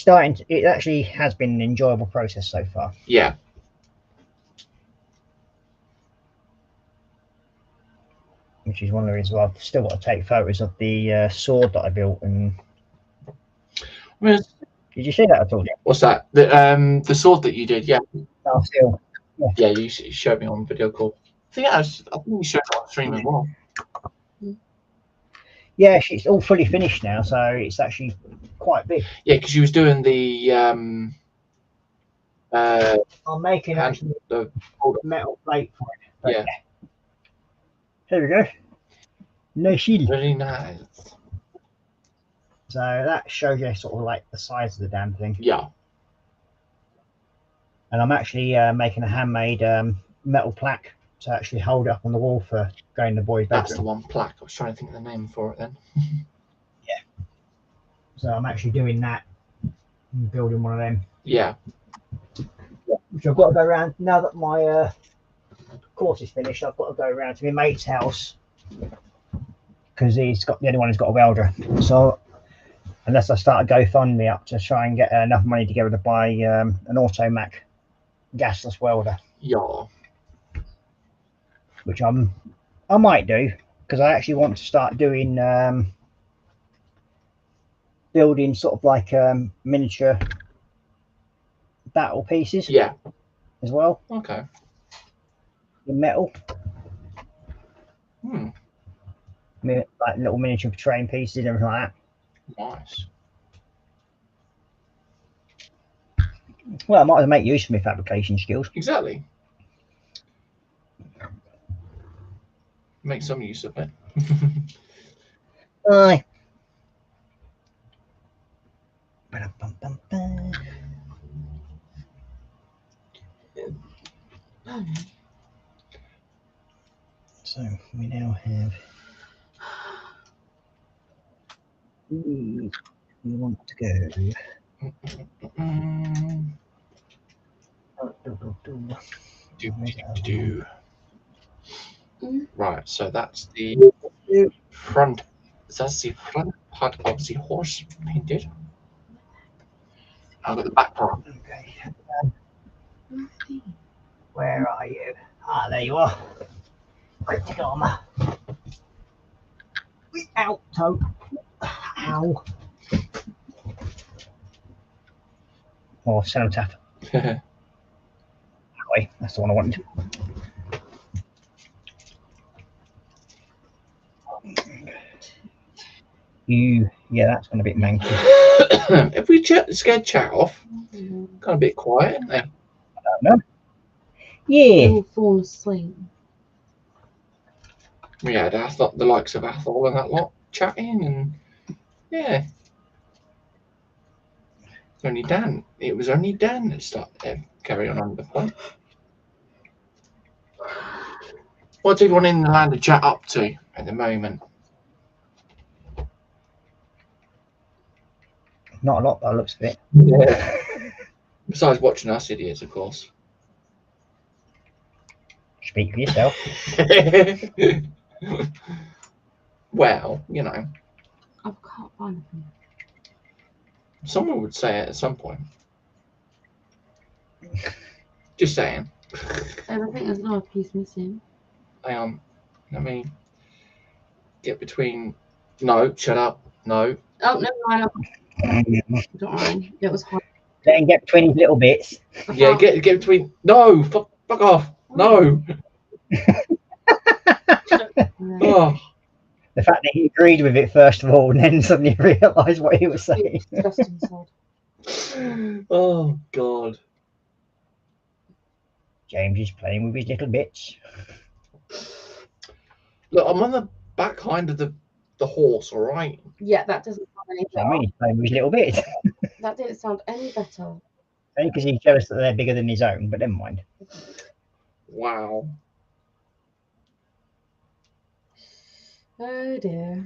starting to, it actually has been an enjoyable process so far. Yeah. Which is one of the reasons why I've still got to take photos of the sword that I built. And did you see that at all? What's that? The sword that you did? Yeah. Oh, still. Yeah, you showed me on video call. I think you showed it on stream as well. Yeah, it's all fully finished now, so it's actually quite big. Yeah, because you was doing the I'm making actually the metal plate for it. But yeah. Here we go. No shield. Very nice. So that shows you sort of like the size of the damn thing. Yeah. And I'm actually making a handmade metal plaque to actually hold it up on the wall for going in the boys' bedroom. That's the one plaque. I was trying to think of the name for it then. Yeah. So I'm actually doing that and building one of them. Yeah. Which I've got to go around now that my course is finished. I've got to go around to my mate's house because he's got the only one who's got a welder. So unless I start a GoFundMe up to try and get enough money together to buy an Automac gasless welder. Yeah. Which I might do because I actually want to start doing building sort of like miniature battle pieces. Yeah. As well. Okay. In metal. Like little miniature train pieces and everything like that. Nice. Well, I might as well make use of my fabrication skills. Exactly. Make some use of it. Aye. So we now have. We want to go. Right, so that's the front. That's the front part of the horse painted. I've got the back part. Okay. Where are you? Ah, there you are. Cryptic armor. Ow, toe. Ow. Or cenotaph. boy. That's the one I wanted. Yeah, that's gone a bit manky. If we scared chat off, kind of a bit quiet, isn't they? I don't know. Yeah. All fall asleep. We had the likes of Athol and that lot chatting, and yeah. Only Dan. It was only Dan that started carry on the point. What's everyone in the land of chat up to at the moment? Not a lot by the looks of it. Yeah. Besides watching us idiots, of course. Speak for yourself. Well, you know. I can't find them. Someone would say it at some point. Just saying. I think there's another piece missing. Hang on. Let me get between. No, shut up. No. Oh, never mind. Don't worry. It was hard. Then get between his little bits. Yeah, get between. No, fuck off. No. Oh. The fact that he agreed with it first of all and then suddenly realised what he was saying. Just inside. Oh, God. James is playing with his little bits. Look, I'm on the back hind of the horse, all right? Yeah, that doesn't sound any I better. mean, he's playing with his little bits. That didn't sound any better. Only because he's jealous that they're bigger than his own, but never mind. Wow. Oh dear.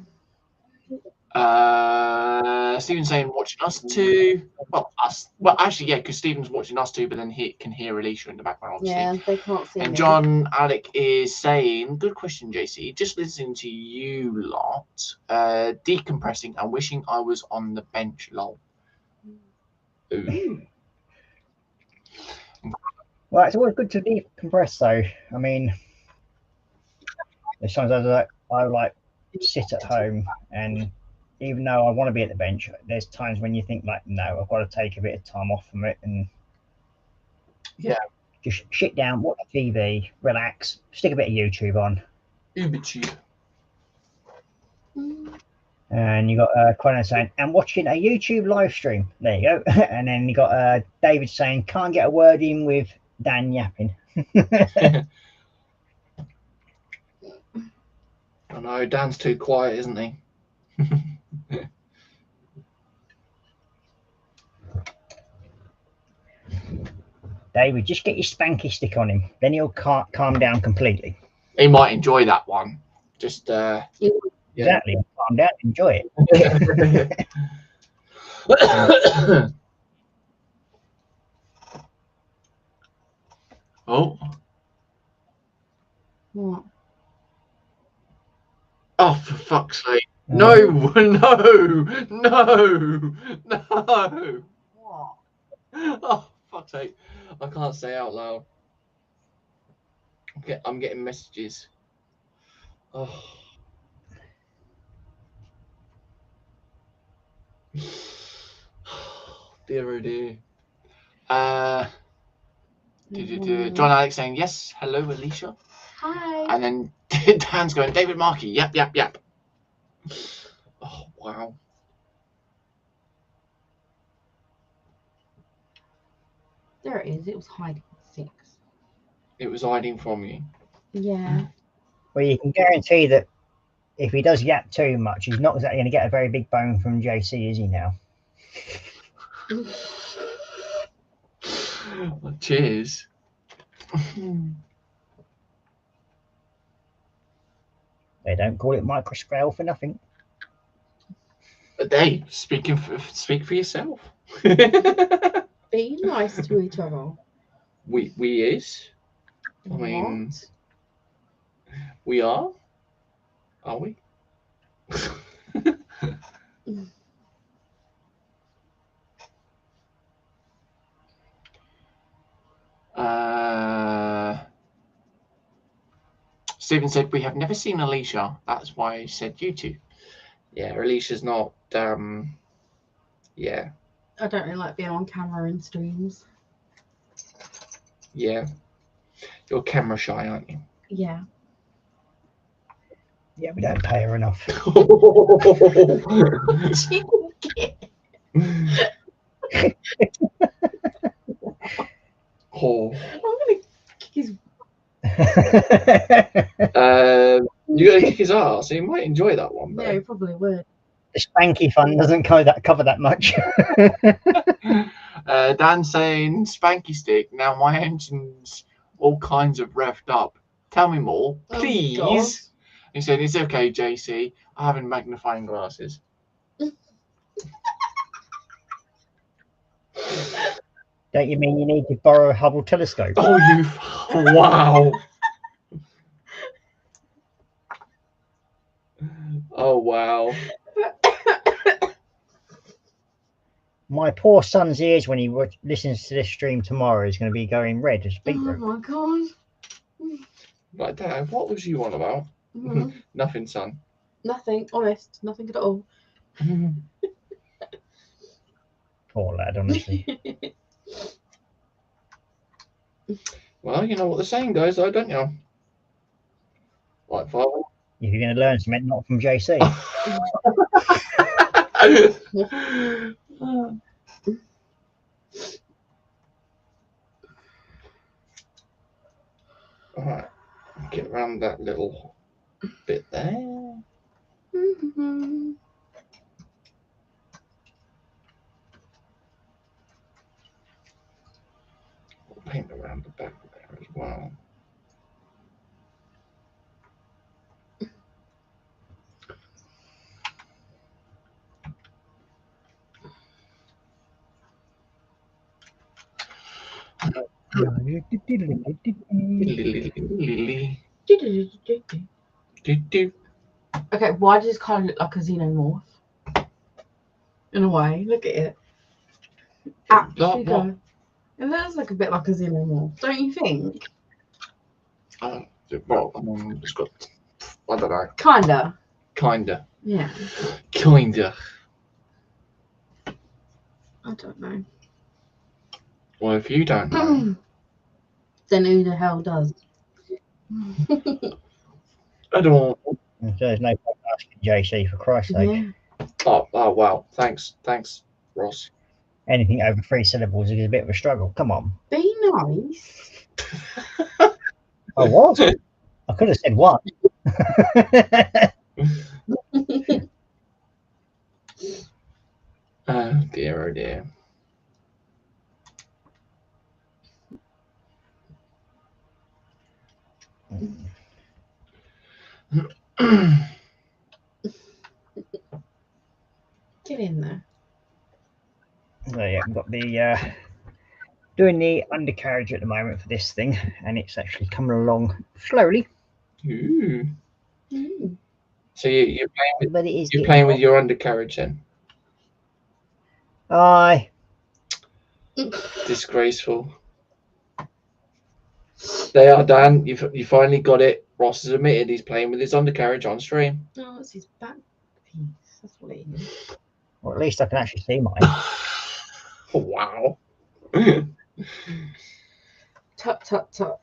Stephen's saying watching us too. Well, us. Well, actually, yeah, because Stephen's watching us too, but then he can hear Alicia in the background, obviously. Yeah, they can't see And me. John Alec is saying, good question, JC. Just listening to you lot, decompressing and wishing I was on the bench, lol. Ooh. Well, it's always good to decompress, though. I mean, there's times I like sit at home, and even though I want to be at the bench, there's times when you think like, no, I've got to take a bit of time off from it and just sit down, watch TV, relax, stick a bit of YouTube on. UberTube. And you got Conan saying, "I'm watching a YouTube live stream." There you go. And then you got David saying, "Can't get a word in with Dan yapping." I know, Dan's too quiet, isn't he? David, just get your spanky stick on him. Then he'll calm down completely. He might enjoy that one. Just, Exactly. Calm down, enjoy it. Oh. What? Oh, for fuck's sake. No, no, no, no. What? Oh, fuck's sake. I can't say out loud. Okay, I'm getting messages. Oh. Dear, oh dear. John Alex saying, yes, hello, Alicia. Hi. And then Dan's going, David Markey, yep. Oh, wow. There it is. It was hiding 6. It was hiding from you. Yeah. Well, you can guarantee that if he does yap too much, he's not exactly going to get a very big bone from JC, is he now? Well, cheers. They don't call it microscale for nothing. But hey, speak for yourself. Be nice to each other. We is. I mean, we are. Are we? Stephen said, we have never seen Alicia. That's why I said you two. Yeah, Alicia's not, yeah. I don't really like being on camera in streams. Yeah. You're camera shy, aren't you? Yeah. Yeah, we don't pay her enough. Oh. I'm gonna kick his. You're gonna kick his ass. He might enjoy that one, Yeah, he though. probably would. The spanky fund doesn't cover that much. Dan saying spanky stick. Now my engine's all kinds of revved up. Tell me more, please. He said, "It's okay, JC. I have magnifying glasses." Don't you mean you need to borrow a Hubble telescope? Oh, you! Wow! Oh wow! My poor son's ears, when he listens to this stream tomorrow, is going to be going red as Oh beetroot. my god. Like, Dad, what was you on about? Mhm. Nothing, son. Nothing, honest, nothing at all. Poor lad, honestly. Well, you know what the saying goes, though, don't you? Like, father. If you're going to learn something, not from JC. All right, get around that little bit there. Paint around the back there as well. Okay, why does this kind of look like a xenomorph? In a way, look at it. Actually, go. It looks like a bit like a xenomorph, don't you think? Well, it's got, I don't know. Kinda. Yeah. Kinda. I don't know. Well, if you don't know, then who the hell does? I don't. There's no point asking JC, for Christ's sake. Yeah. Oh wow! Thanks, Ross. Anything over 3 syllables is a bit of a struggle. Come on. Be nice. I was. I could have said one. Oh dear, oh dear. Get in there. So yeah, I've got the doing the undercarriage at the moment for this thing, and it's actually coming along slowly. Ooh. Mm. So you're playing with, But it is you're playing with your undercarriage then? Aye. Disgraceful. They are, Dan. You finally got it. Ross has admitted he's playing with his undercarriage on stream. Oh, it's his back piece. That's what it is. Or at least I can actually see mine. Wow. Tut tut tut.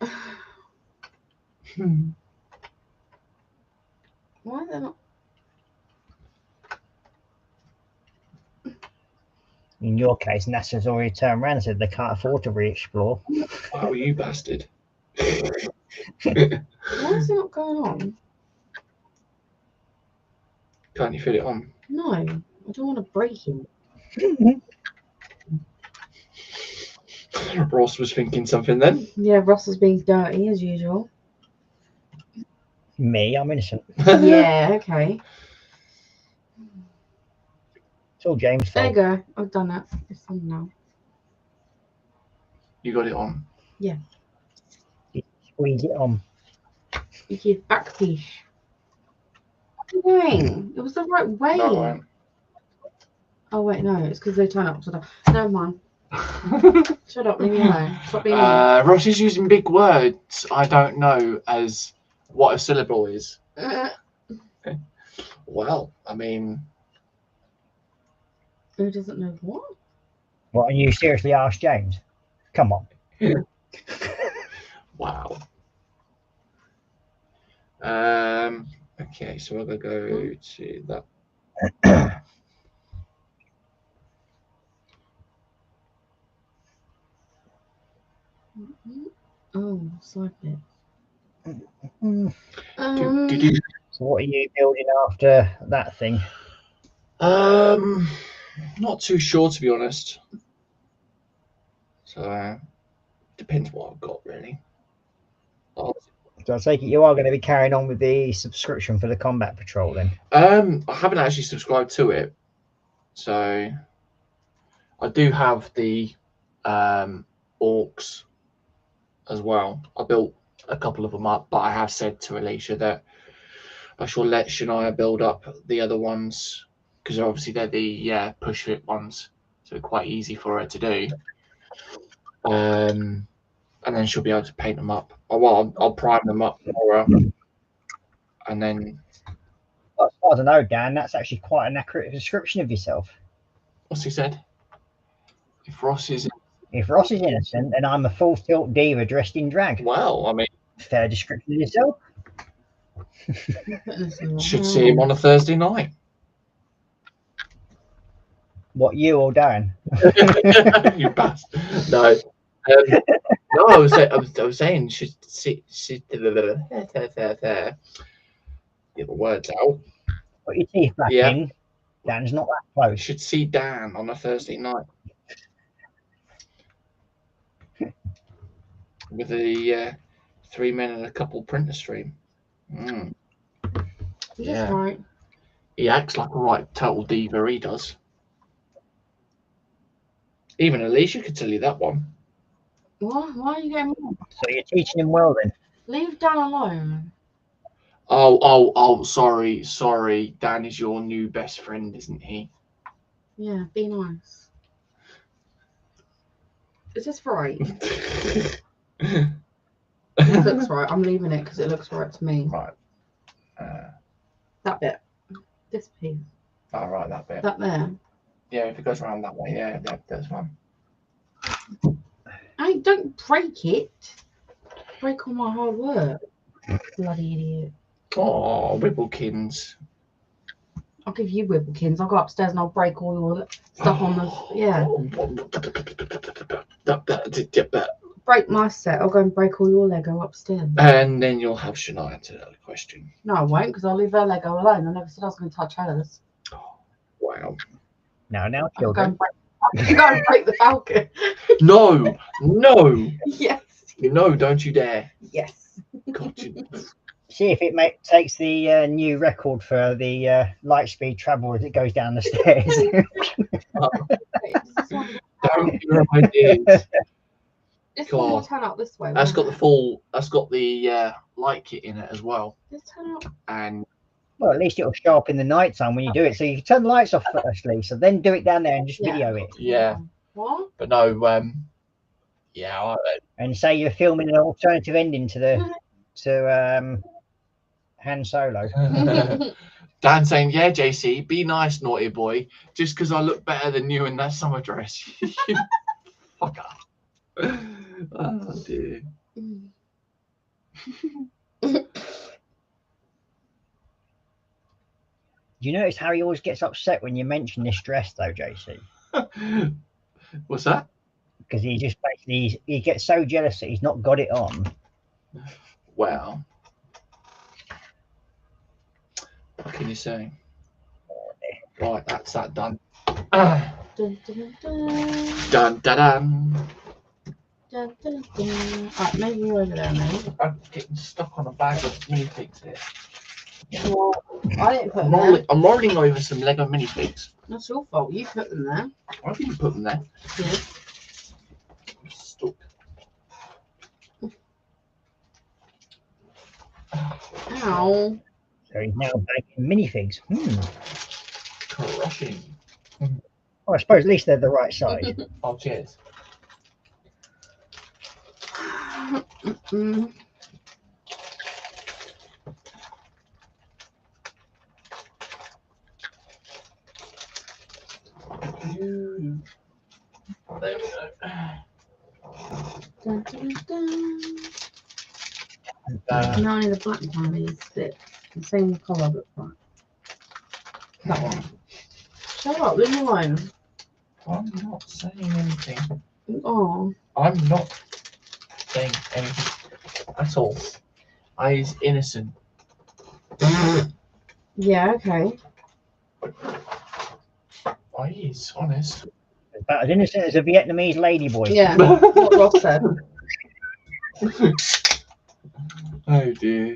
Why are they not? In your case, NASA's already turned around and said they can't afford to re-explore. Wow, you bastard. Why is it not going on? Can't you fit it on? No, I don't want to break him. Ross was thinking something then. Yeah, Ross is being dirty as usual. Me, I'm innocent. Yeah, okay. It's all James' There you fault. go. I've done it. It's on now. You got it on. Yeah. Squeeze it on. You give back piece. What are you doing? It was the right way. No, Oh wait, no, it's because they turn upside down. Never mind. Shut up, leave me alone. Stop being mean. Ross is using big words I don't know as what a syllable is. Well, I mean, Who doesn't know what? What, and you seriously asked James? Come on. wow. Okay, so I'm gonna go to that. Oh, side bit. So what are you building after that thing? Not too sure, to be honest. So depends what I've got, really. So I take it you are going to be carrying on with the subscription for the Combat Patrol then? I haven't actually subscribed to it, so I do have the orcs as well. I built a couple of them up, but I have said to Alicia that I shall let Shania build up the other ones because obviously they're the push fit ones, so quite easy for her to do. And then she'll be able to paint them up. Well, I'll prime them up for her, and then. Well, as far as I know, Dan, that's actually quite an accurate description of yourself. What's he said? If Ross is innocent, then I'm a full tilt diva dressed in drag. Well, I mean, fair description of yourself. Should see him on a Thursday night. What, you or Darren? You bastard. No. No, I was saying should see get the words out. Put your teeth back in. Dan's not that close. Should see Dan on a Thursday night with a 3 men and a couple printer stream. Yeah, right. He acts like a right total diva. He does. Even Alicia could tell you that one. What? Why are you getting more? So you're teaching him well then? Leave Dan alone. Oh, sorry. Dan is your new best friend, isn't he? Yeah, be nice. Is this right? It looks right. I'm leaving it because it looks right to me. Right. That bit. This piece. Oh, right, that bit. That there. Yeah, if it goes around that way, yeah, that's fine. Don't break it. Break all my hard work. Bloody idiot. Oh, Wibblekins. I'll give you Wibblekins. I'll go upstairs and I'll break all your stuff on the... Yeah. Break my set. I'll go and break all your Lego upstairs. And then you'll have Shania to the question. No, I won't, because I'll leave her Lego alone. I never said I was going to touch hers. Oh, wow. Now, children. Go and break the Falcon. No. Yes. No, don't you dare. Yes. God, See if it takes the new record for the light speed travel as it goes down the stairs. Don't give her ideas. This one will turn out this way. That's got the light kit in it as well. Just turn out. And well, at least it'll show up in the night time when you do it. So you can turn the lights off firstly, so then do it down there and just video it. Yeah. What? But no, yeah. And say you're filming an alternative ending to Han Solo. Dan saying, "Yeah, JC, be nice, naughty boy. Just because I look better than you in that summer dress." Fuck up. Oh dear. Do you notice how he always gets upset when you mention this dress, though, JC? What's that? Because he just basically he gets so jealous that he's not got it on. Well, what can you say? Right, that's that done. Dun, dun, dun. Dun dun dun. Dun, dun, dun. Right, maybe you're over there, mate. I'm getting stuck on a bag of minifigs here. Well, I didn't put them there. I'm rolling over some Lego minifigs. That's your fault. You put them there. I didn't put them there. Yeah. Stuck. Ow. So he's now bagging minifigs. Crushing. Well, I suppose at least they're the right size. Oh, cheers. There we go. Dun, dun, dun. No, only the black one is the same colour but black. That one. Shut up, leave me alone. I'm not saying anything. Oh. I'm not saying anything at all. He's innocent. Yeah, okay. He's honest. About as innocent as a Vietnamese ladyboy. Yeah, what Ross said. Oh dear.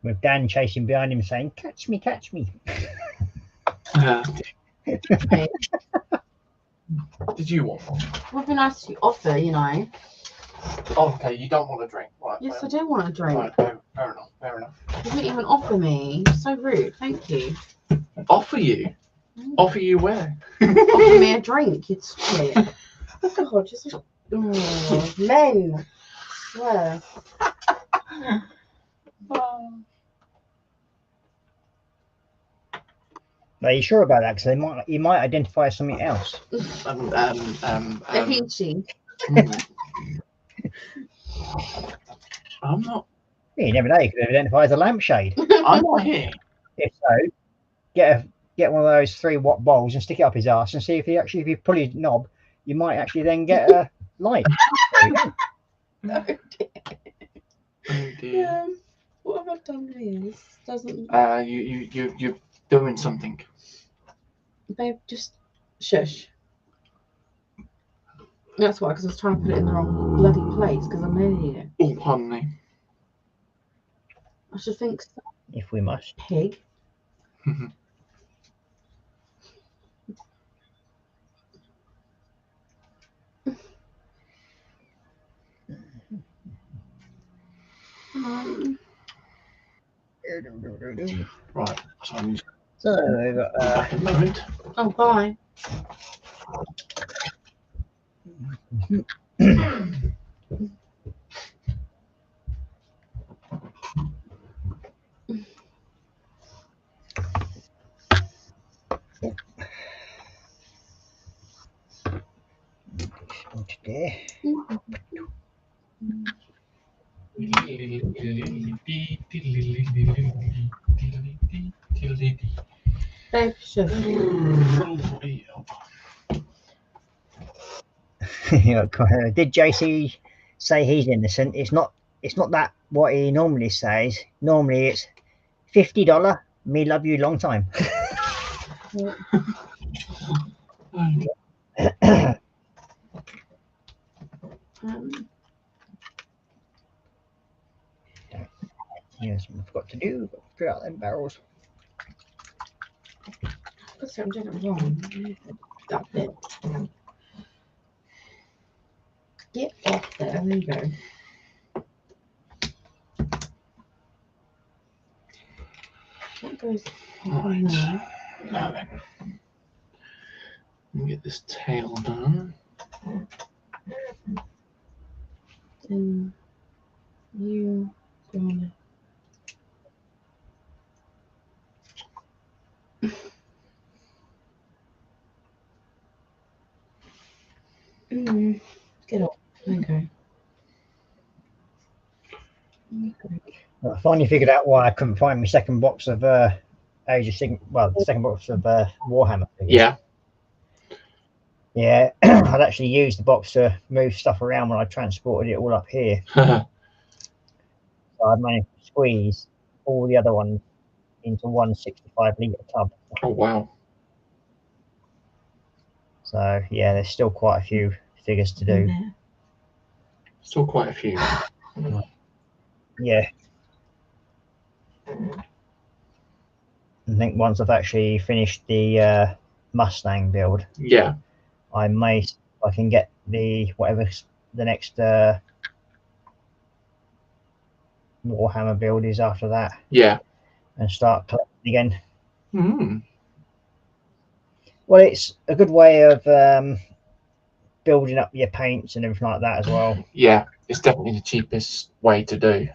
With Dan chasing behind him saying, catch me, catch me. Hey, Did you want one? it would be nice to offer, you know. Oh, okay, you don't want a drink. Right. Yes, I do want a drink. Right, fair enough, fair enough. You didn't even offer me. You're so rude. Thank you. Offer you? Offer you where? Offer me a drink, you twit. God, just men. I swear. Are you sure about that? Because you might identify as something else. A Hinchy. I'm not. You never know. You could identify as a lampshade. I'm not here. If so, get one of those 3-watt bowls and stick it up his ass and see if you pull his knob, you might actually then get a light. There you go. No, dear. Oh dear. What have I done here? This doesn't. You're doing something. Babe, just shush. That's why, because I was trying to put it in the wrong bloody place because I'm an idiot. Oh, pardon me. I should think so. If we must. Pig. Right. So we've got Back in a moment. Oh, bye. today. Babe, shush. Did JC say he's innocent? It's not that what he normally says. Normally it's $50. Me love you long time. Here's what I forgot to do. Clear out them barrels. I'm doing it wrong. That bit. Get off there. There you go. What goes on there? Now then, let me get this tail done. Then you gonna. Get off. Okay. I finally figured out why I couldn't find my second box of Age of Sigmar. Well, the second box of Warhammer figures. Yeah. Yeah, I'd actually used the box to move stuff around when I transported it all up here. So I managed to squeeze all the other ones into one 65-litre tub. Oh wow. So yeah, there's still quite a few figures to do. Still quite a few. Yeah. I think once I've actually finished the Mustang build, Yeah. I can get the whatever the next Warhammer build is after that. Yeah. And start collecting again. Hmm. Well, it's a good way of building up your paints and everything like that as well. Yeah, it's definitely the cheapest way to do.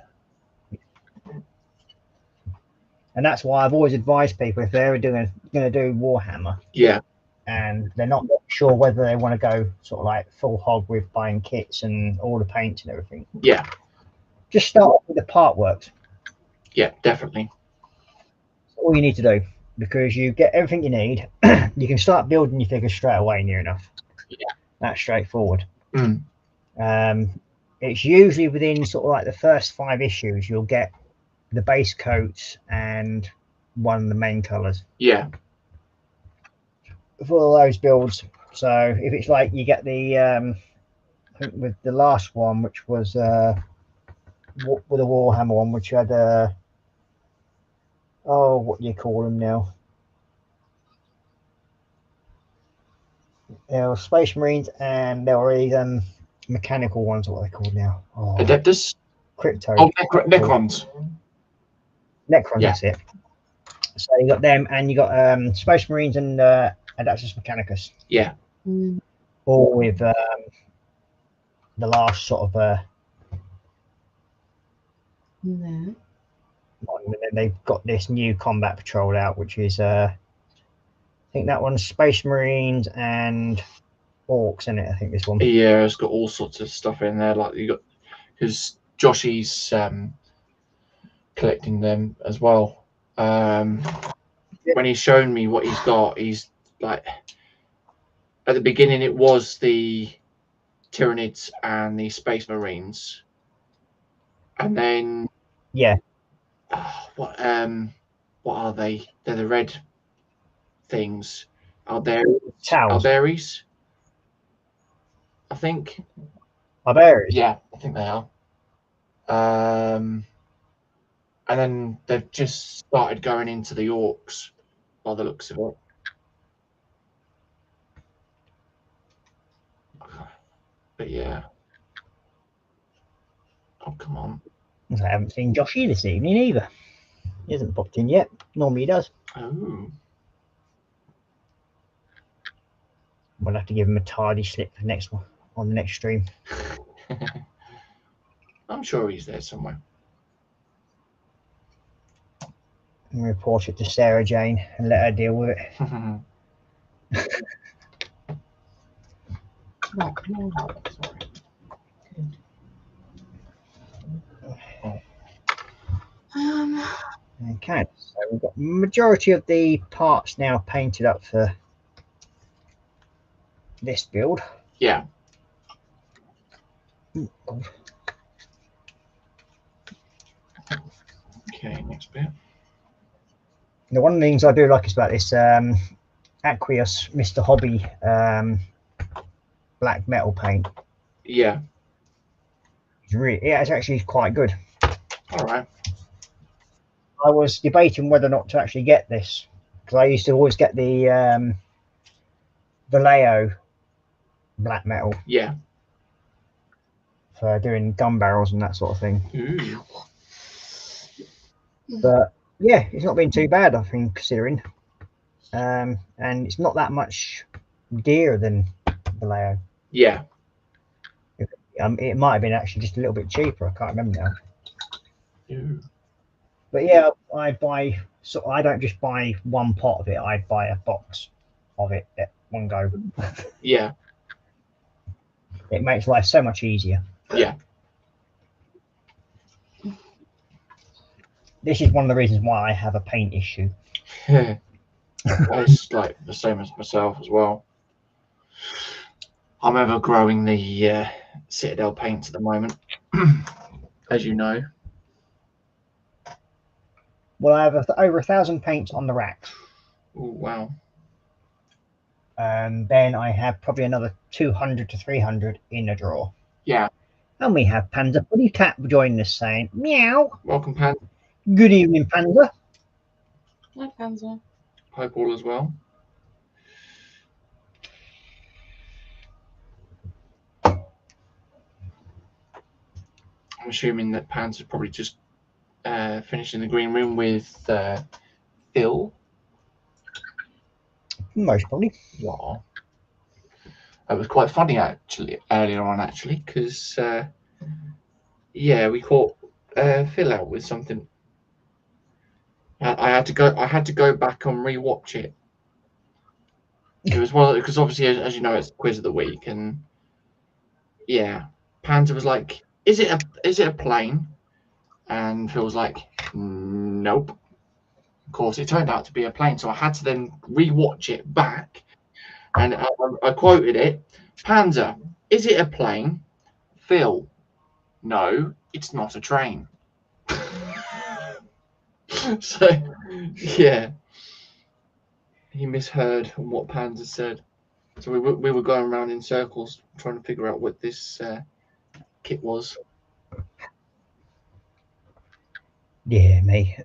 And that's why I've always advised people if they're going to do Warhammer, Yeah. and they're not sure whether they want to go sort of like full hog with buying kits and all the paints and everything. Yeah. Just start off with the part works. Yeah, definitely. That's all you need to do, because you get everything you need. You can start building your figures straight away, near enough. Yeah. That's straightforward. Mm. It's usually within sort of like the first 5 issues, you'll get the base coats and one of the main colours. Yeah. For all those builds. So if it's like you get the I think with the last one, which was with the Warhammer one, which had what do you call them now? There were Space Marines, and there were these mechanical ones. What are they called now? Adeptus. Crypto. Oh, Necrons. Necrons. Yeah. That's it. So you got them, and you got Space Marines and Adeptus Mechanicus. Yeah. All with the last sort of and then they've got this new combat patrol out, which is I think that one's Space Marines and Orcs in it. I think this one. Yeah, it's got all sorts of stuff in there. Like you got, because Joshy's collecting them as well. When he's shown me what he's got, he's like, at the beginning it was the Tyranids and the Space Marines, and then what are they? They're the red things. Alberis, I think. Alberis. Yeah, I think they are. And then they've just started going into the Orcs, by the looks of it. But yeah. Oh, come on. I haven't seen Joshy this evening either. He hasn't popped in yet. Normally he does. Oh. We'll have to give him a tardy slip for next one on the next stream. I'm sure he's there somewhere. And report it to Sarah Jane and let her deal with it. Right, no, sorry. Okay, so we've got majority of the parts now painted up for this build. Yeah. Okay, next bit. Now, one of the things I do like is about this Aqueous Mr. Hobby black metal paint. Yeah. It's actually quite good. All right. I was debating whether or not to actually get this, because I used to always get the Vallejo black metal. Yeah. For doing gun barrels and that sort of thing. Ooh. But yeah, it's not been too bad, I think, considering. And it's not that much dearer than Vallejo. Yeah. It might have been actually just a little bit cheaper. I can't remember now. Ooh. But yeah, I buy. So I don't just buy one pot of it. I buy a box of it at one go. Yeah. It makes life so much easier. Yeah. This is one of the reasons why I have a paint issue. It's like the same as myself as well. I'm ever growing the Citadel paints at the moment, as you know. Well, I have over 1,000 paints on the rack. Oh wow! And then I have probably another 200 to 300 in a drawer. Yeah. And we have Panzer Buddy Cat joining us, saying meow. Welcome, Pan. Good evening, Panzer. Hi, Panzer. Hi, Paul, as well. I'm assuming that Pan's is probably just finishing the green room with Phil. Most probably. Yeah. It was quite funny actually earlier on, actually, because yeah, we caught Phil out with something. I had to go back and rewatch it It was one because obviously, as you know, it's the quiz of the week, and yeah, Panda was like, is it a plane? And Phil was like, nope. Of course, it turned out to be a plane, so I had to then rewatch it back, and I quoted it: Panda, is it a plane? Phil, no, it's not a train. So, yeah, he misheard what Panda said. So we were going around in circles trying to figure out what this kit was. Yeah, me.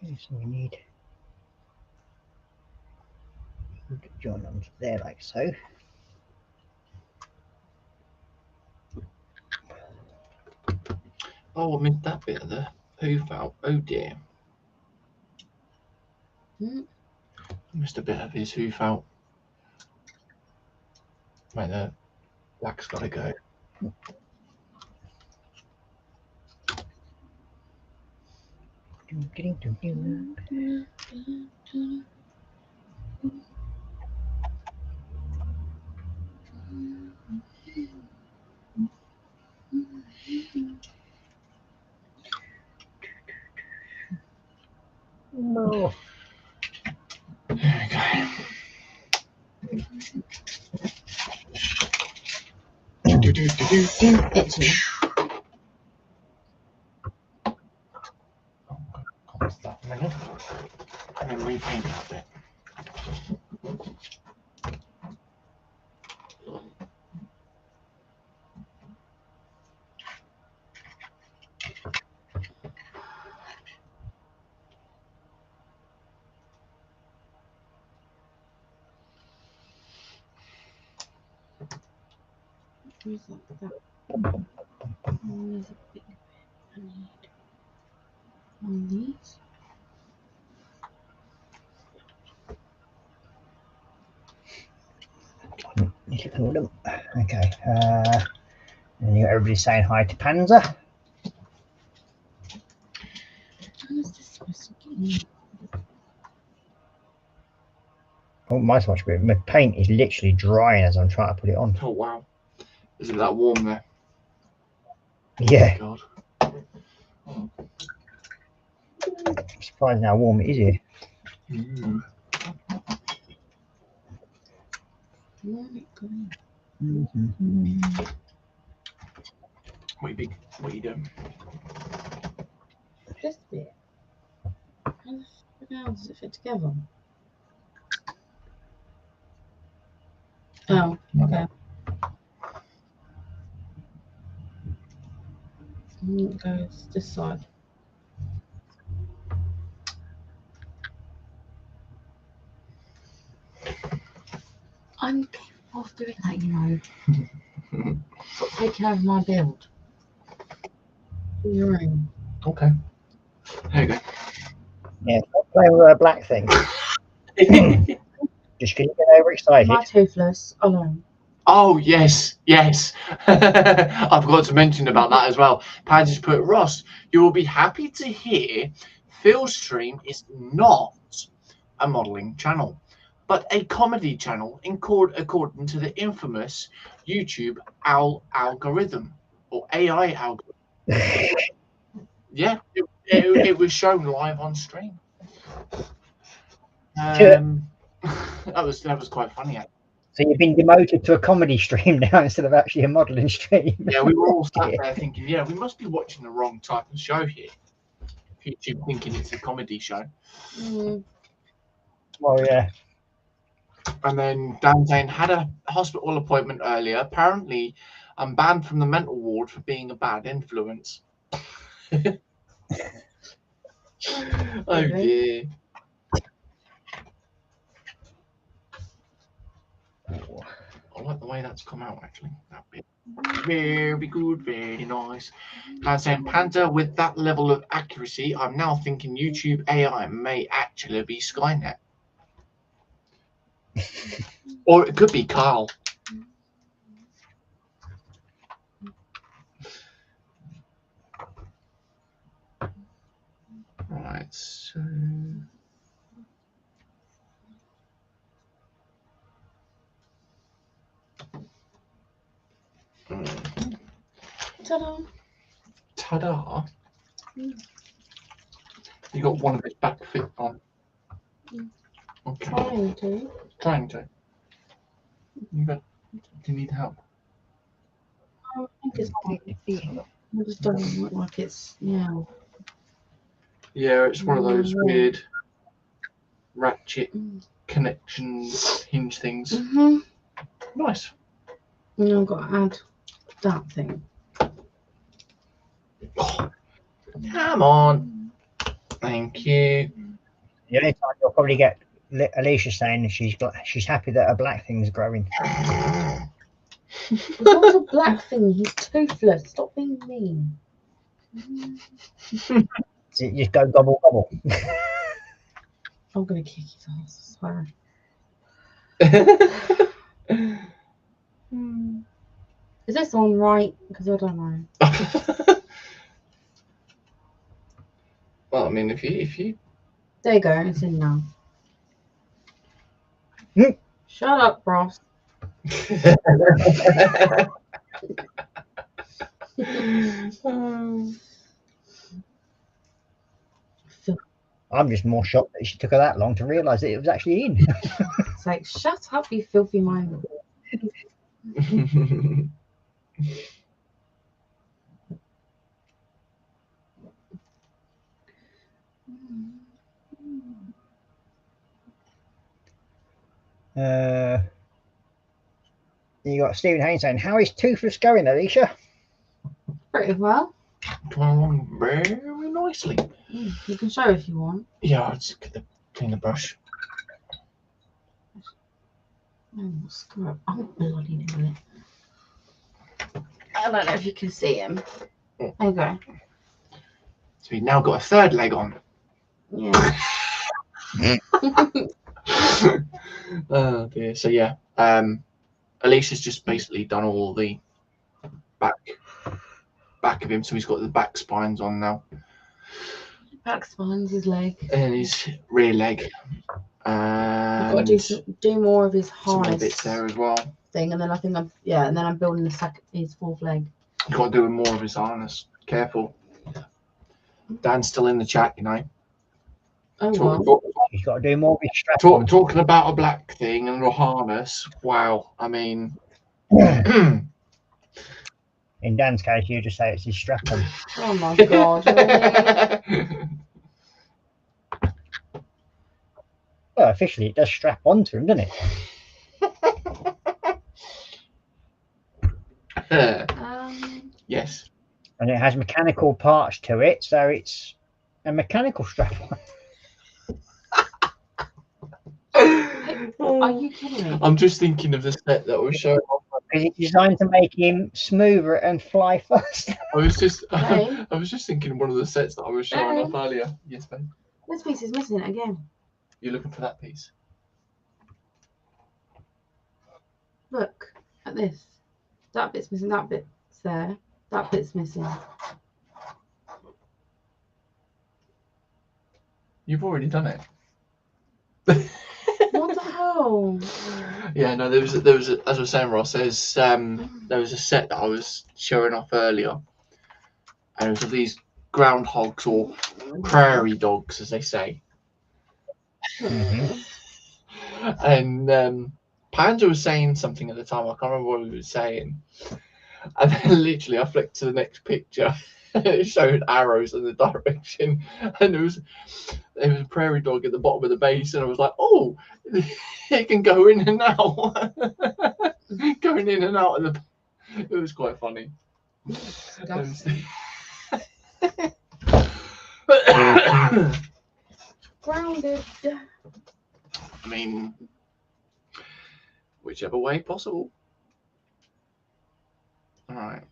Okay, so we need John on there like so. Oh, I missed that bit of the hoof out. Oh dear. Missed a bit of his hoof out. Right, the black's got to go. No. There we go. Itchy. Close that a minute. And then repaint that bit. Where's that? There's a big bit I need on these. Okay. And you got everybody saying hi to Panzer. How is this supposed to get in? Oh, mine's much better. My paint is literally drying as I'm trying to put it on. Oh wow. Is it that warm there? Yeah. God. I'm surprised how warm it is here. Where did it go in? What are you doing? This bit. How the fuck hell does it fit together? Oh, okay. And it goes this side. I'm capable of doing that, you know. Stop taking over my build. Do your own. Okay. There you go. Yeah, stop playing with a black thing. Just get overexcited. My toothless alone. Oh yes, yes. I forgot to mention about that as well. Pad just put, Ross, you will be happy to hear Phil's stream is not a modelling channel, but a comedy channel according to the infamous YouTube algorithm or AI algorithm. Yeah, it was shown live on stream. That was quite funny. Actually. So you've been demoted to a comedy stream now instead of actually a modelling stream. Yeah, we were all sat there thinking, yeah, we must be watching the wrong type of show here. YouTube thinking it's a comedy show. Oh yeah. And then Dan saying had a hospital appointment earlier. Apparently, I'm banned from the mental ward for being a bad influence. Oh dear. I like the way that's come out actually. That bit. Very good, very nice. Dan saying Panda with that level of accuracy, I'm now thinking YouTube AI may actually be Skynet. Or it could be Carl. Right, so Ta-da. Ta-da! You got one of his back feet on. Okay. Trying to. Trying to. Do you need help? I think it's fine. It just doesn't look like it's, yeah. Yeah, it's one of those Yeah. weird ratchet connection hinge things. Nice. And I've got to add that thing. Oh, come on. Thank you. The only time you'll probably get Alicia saying she's happy that a black thing's growing. It's not a black thing. He's toothless. Stop being mean. So you just go gobble gobble. I'm gonna kick his ass. I swear. Is this on right? Because I don't know. Well, I mean, if you There you go. It's in now. Hmm. Shut up, Ross. I'm just more shocked that she took her that long to realise that it was actually in. It's like, shut up, you filthy mind. You got Stephen Haynes saying, "How is Toothless going, Alicia?" Pretty well. Going very nicely. You can show if you want. Yeah, I'll just clean the brush. Oh, screw up. I'm bloody doing it. I don't know if you can see him. There you go. So we've now got a third leg on. Yeah. Oh dear. So yeah, Alicia's just basically done all the back of him, so he's got the back spines on now. Back spines, his leg. And his rear leg. I've got to do more of his some other harness bits there as well. thing, and then I think and then I'm building his fourth leg. You've got to do more of his harness. Careful. Dan's still in the chat, you know. Oh well. He's got to do more of his strap. Talking about a black thing and a harness. Wow. I mean. In Dan's case, you just say it's his strap on. Oh my god. Really? Well, officially, it does strap onto him, doesn't it? Yes. And it has mechanical parts to it, so it's a mechanical strap on. Are you kidding me? I'm just thinking of the set that was shown. Because it's designed to make him smoother and fly faster. I was just Hey. I was just thinking of one of the sets that I was showing off earlier. Yes, babe. This piece is missing again. You're looking for that piece. Look at this. That bit's missing. That bit's there. That bit's missing. You've already done it. What the hell? Yeah, no, there was as I was saying, Ross, there was a set that I was showing off earlier, and it was of these groundhogs or prairie dogs, as they say. Mm-hmm. And Panda was saying something at the time. I can't remember what he was saying. And then literally, I flicked to the next picture. It showed arrows in the direction, and there was a prairie dog at the bottom of the base, and I was like, "Oh, it can go in and out, going in and out of the." It was quite funny. Grounded. I mean, whichever way possible. All right.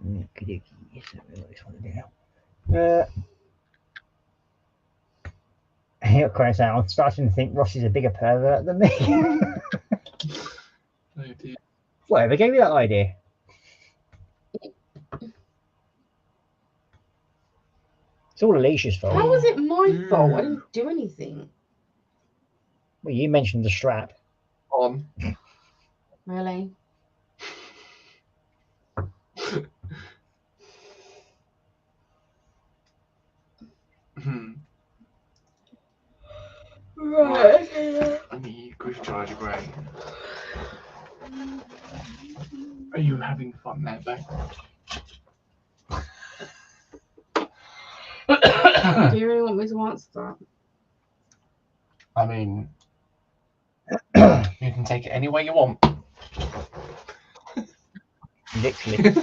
I'm starting to think Ross is a bigger pervert than me. Oh, dear. Whatever gave you that idea? It's all Alicia's fault. How was it my fault? I didn't do anything. Well, you mentioned the strap. On. Really? Right. I need grief charge grey. Are you having fun there, babe? Do you really want me to answer that? I mean, you can take it any way you want. Literally.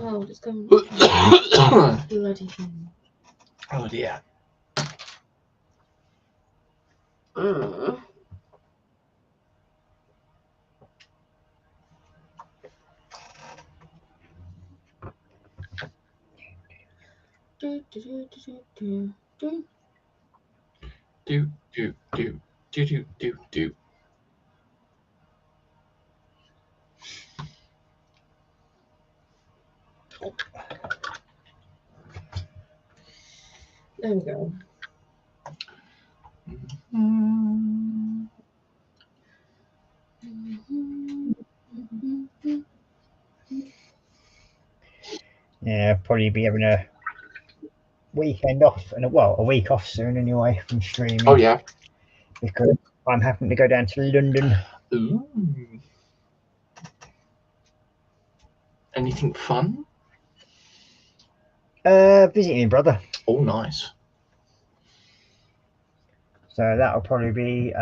Oh, just go. Bloody thing. Oh dear. Do. There we go. Yeah, probably be having a weekend off and a week off soon anyway from streaming. Oh yeah. Because I'm having to go down to London. Ooh. Anything fun? Visiting my brother. Oh, nice. So that'll probably be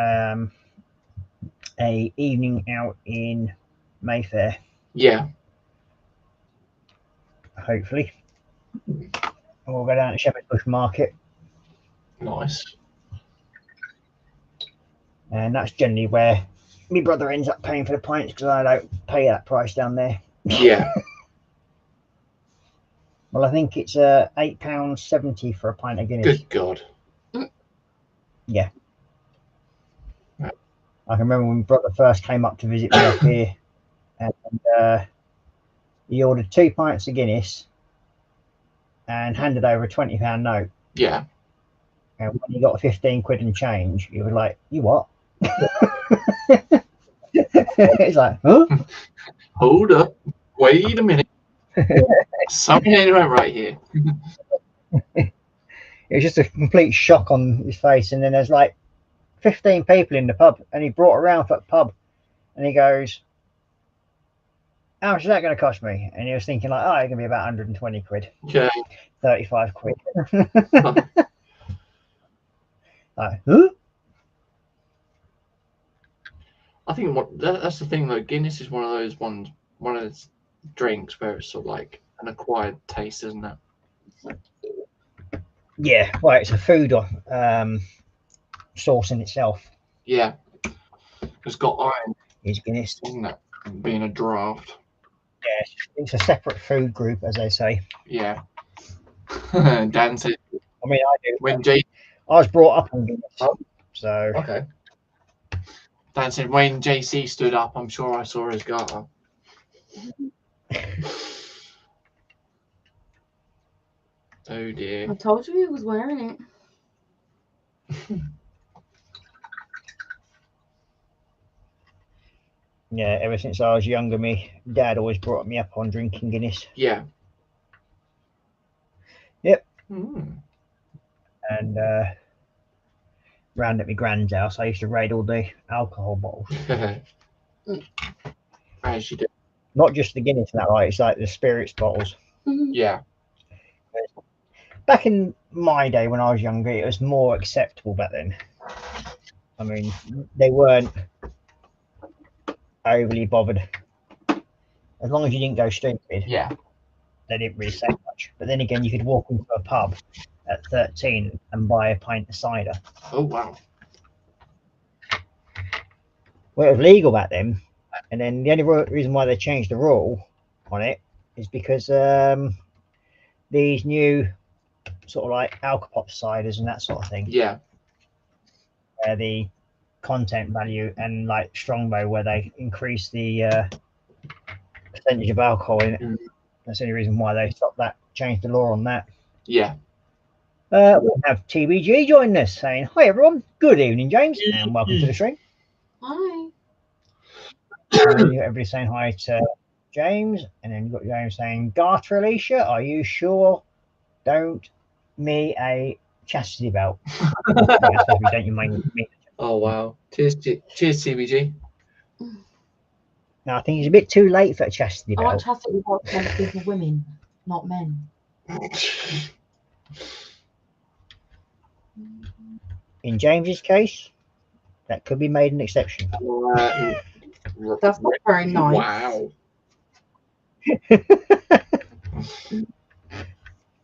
a evening out in Mayfair, Yeah. hopefully. And we'll go down to Shepherd's Bush Market, Nice. and that's generally where my brother ends up paying for the pints because I don't pay that price down there. Yeah. Well, I think it's £8.70 for a pint of Guinness. Good God. Yeah. I can remember when my brother first came up to visit me up here, and he ordered 2 pints of Guinness and handed over a £20 note. Yeah. And when he got 15 quid and change, he was like, "You what?" It's like, huh? Hold up. Wait a minute. Something ain't right here. It was just a complete shock on his face. And then there's like 15 people in the pub, and he brought around for the pub, and he goes, "How much is that going to cost me?" And he was thinking like, "Oh, it's going to be about 120 quid, Okay. 35 quid." Like, huh? I think that's the thing though. Guinness is one of those drinks where it's sort of like an acquired taste, isn't it? Yeah, well, it's a food source in itself. Yeah. It's got iron, Is Guinness? isn't it? Being a draft. Yeah, it's a separate food group, as they say. Yeah. Dan said. I mean, I do. When Jay. I was brought up on Guinness, Oh. so Okay. Dan said when JC stood up, I'm sure I saw his garter. Oh dear. I told you he was wearing it. yeah, ever since I was younger, me dad always brought me up on drinking Guinness. Yeah. Yep. Mm. And round at my grand's house, I used to raid all the alcohol bottles. As you do. Not just the Guinness and that, right? It's like the spirits bottles. Yeah. Back in my day when I was younger, it was more acceptable back then. I mean, they weren't overly bothered. As long as you didn't go stupid, Yeah. they didn't really say much. But then again, you could walk into a pub at 13 and buy a pint of cider. Oh wow. Well, it was legal back then. And then the only reason why they changed the rule on it is because these new sort of like alcopop ciders and that sort of thing, Yeah. where the content value, and like Strongbow, where they increase the percentage of alcohol in it. Mm. That's the only reason why they stopped that, changed the law on that. Yeah. We have TBG joining us saying, "Hi everyone, good evening, James, and welcome to the stream." Hi. And then you got everybody saying hi to James, and then you got James saying, "Garter Alicia, are you sure? Don't me a chastity belt." I suppose we don't. You mind me? Oh wow. Cheers, cheers, TBG. No, I think it's a bit too late for a chastity I want belt. chastity belts meant to be for women, not men. In James's case, that could be made an exception. That's not very nice. Wow.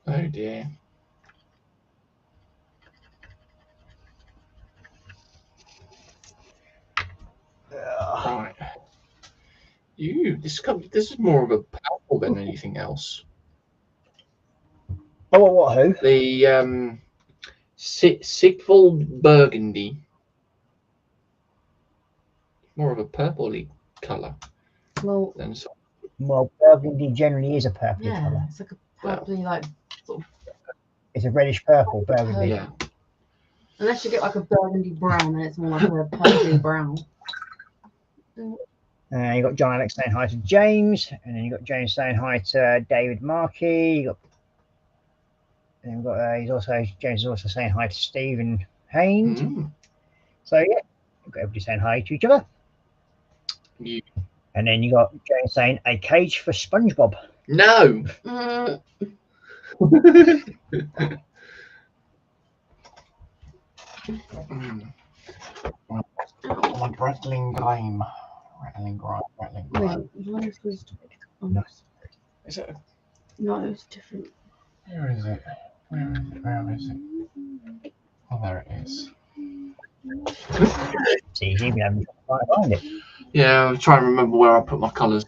Oh dear. Right. This is more of a purple than anything else. Oh, what? Who? The Sigvold Burgundy. More of a purpley colour Well, than so. Well, burgundy generally is a purpley yeah, colour. it's like a purpley, like sort of. It's a reddish purple burgundy. Yeah. Unless you get like a burgundy brown, then it's more like a purpley brown. You got John Alex saying hi to James, and then you got James saying hi to David Markey. You got, and you've got James is also saying hi to Stephen Haynes. Mm. So yeah, you've got everybody saying hi to each other. You. And then you got James saying a cage for SpongeBob. No. Like rattling grime. Rattling grime. Wait, Nice. Is it? No, it's different. Where is it? Where is it? Oh, there it is. It's easy. We haven't tried to find it. Yeah, I'm trying to remember where I put my colours.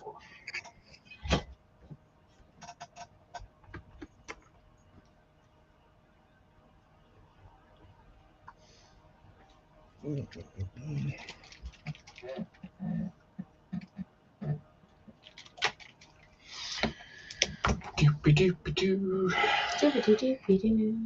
Doopy-doopy-doo. Doopy-doo-doopy-doo.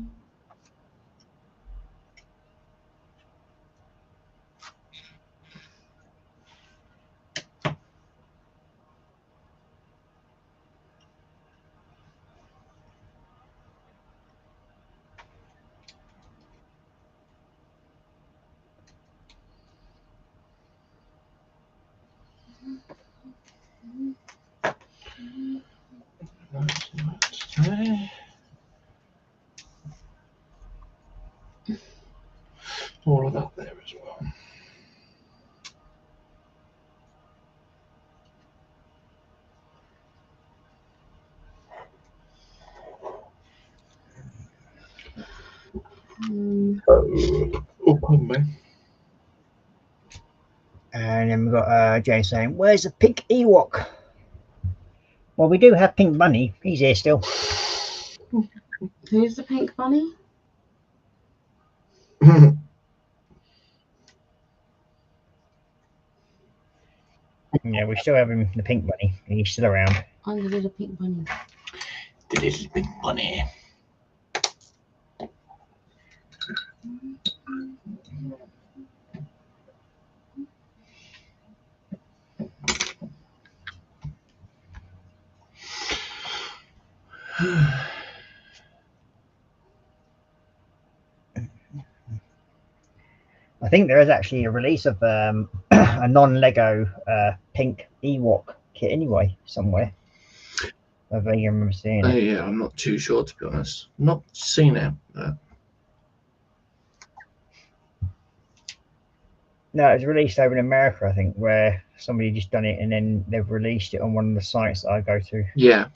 All of that there as well. Oh, pardon me. And then we've got Jay saying, "Where's the pink Ewok?" Well, we do have Pink Bunny. He's here still. Who's the pink bunny? Yeah, we still have him, the Pink Bunny. He's still around. I'm the little pink bunny. The little pink bunny. I think there is actually a release of a non-Lego pink Ewok kit anyway, somewhere. I vaguely remember seeing it. Yeah, I'm not too sure, to be honest. Not seen it. No, it was released over in America, I think, where somebody just done it and then they've released it on one of the sites that I go to. Yeah.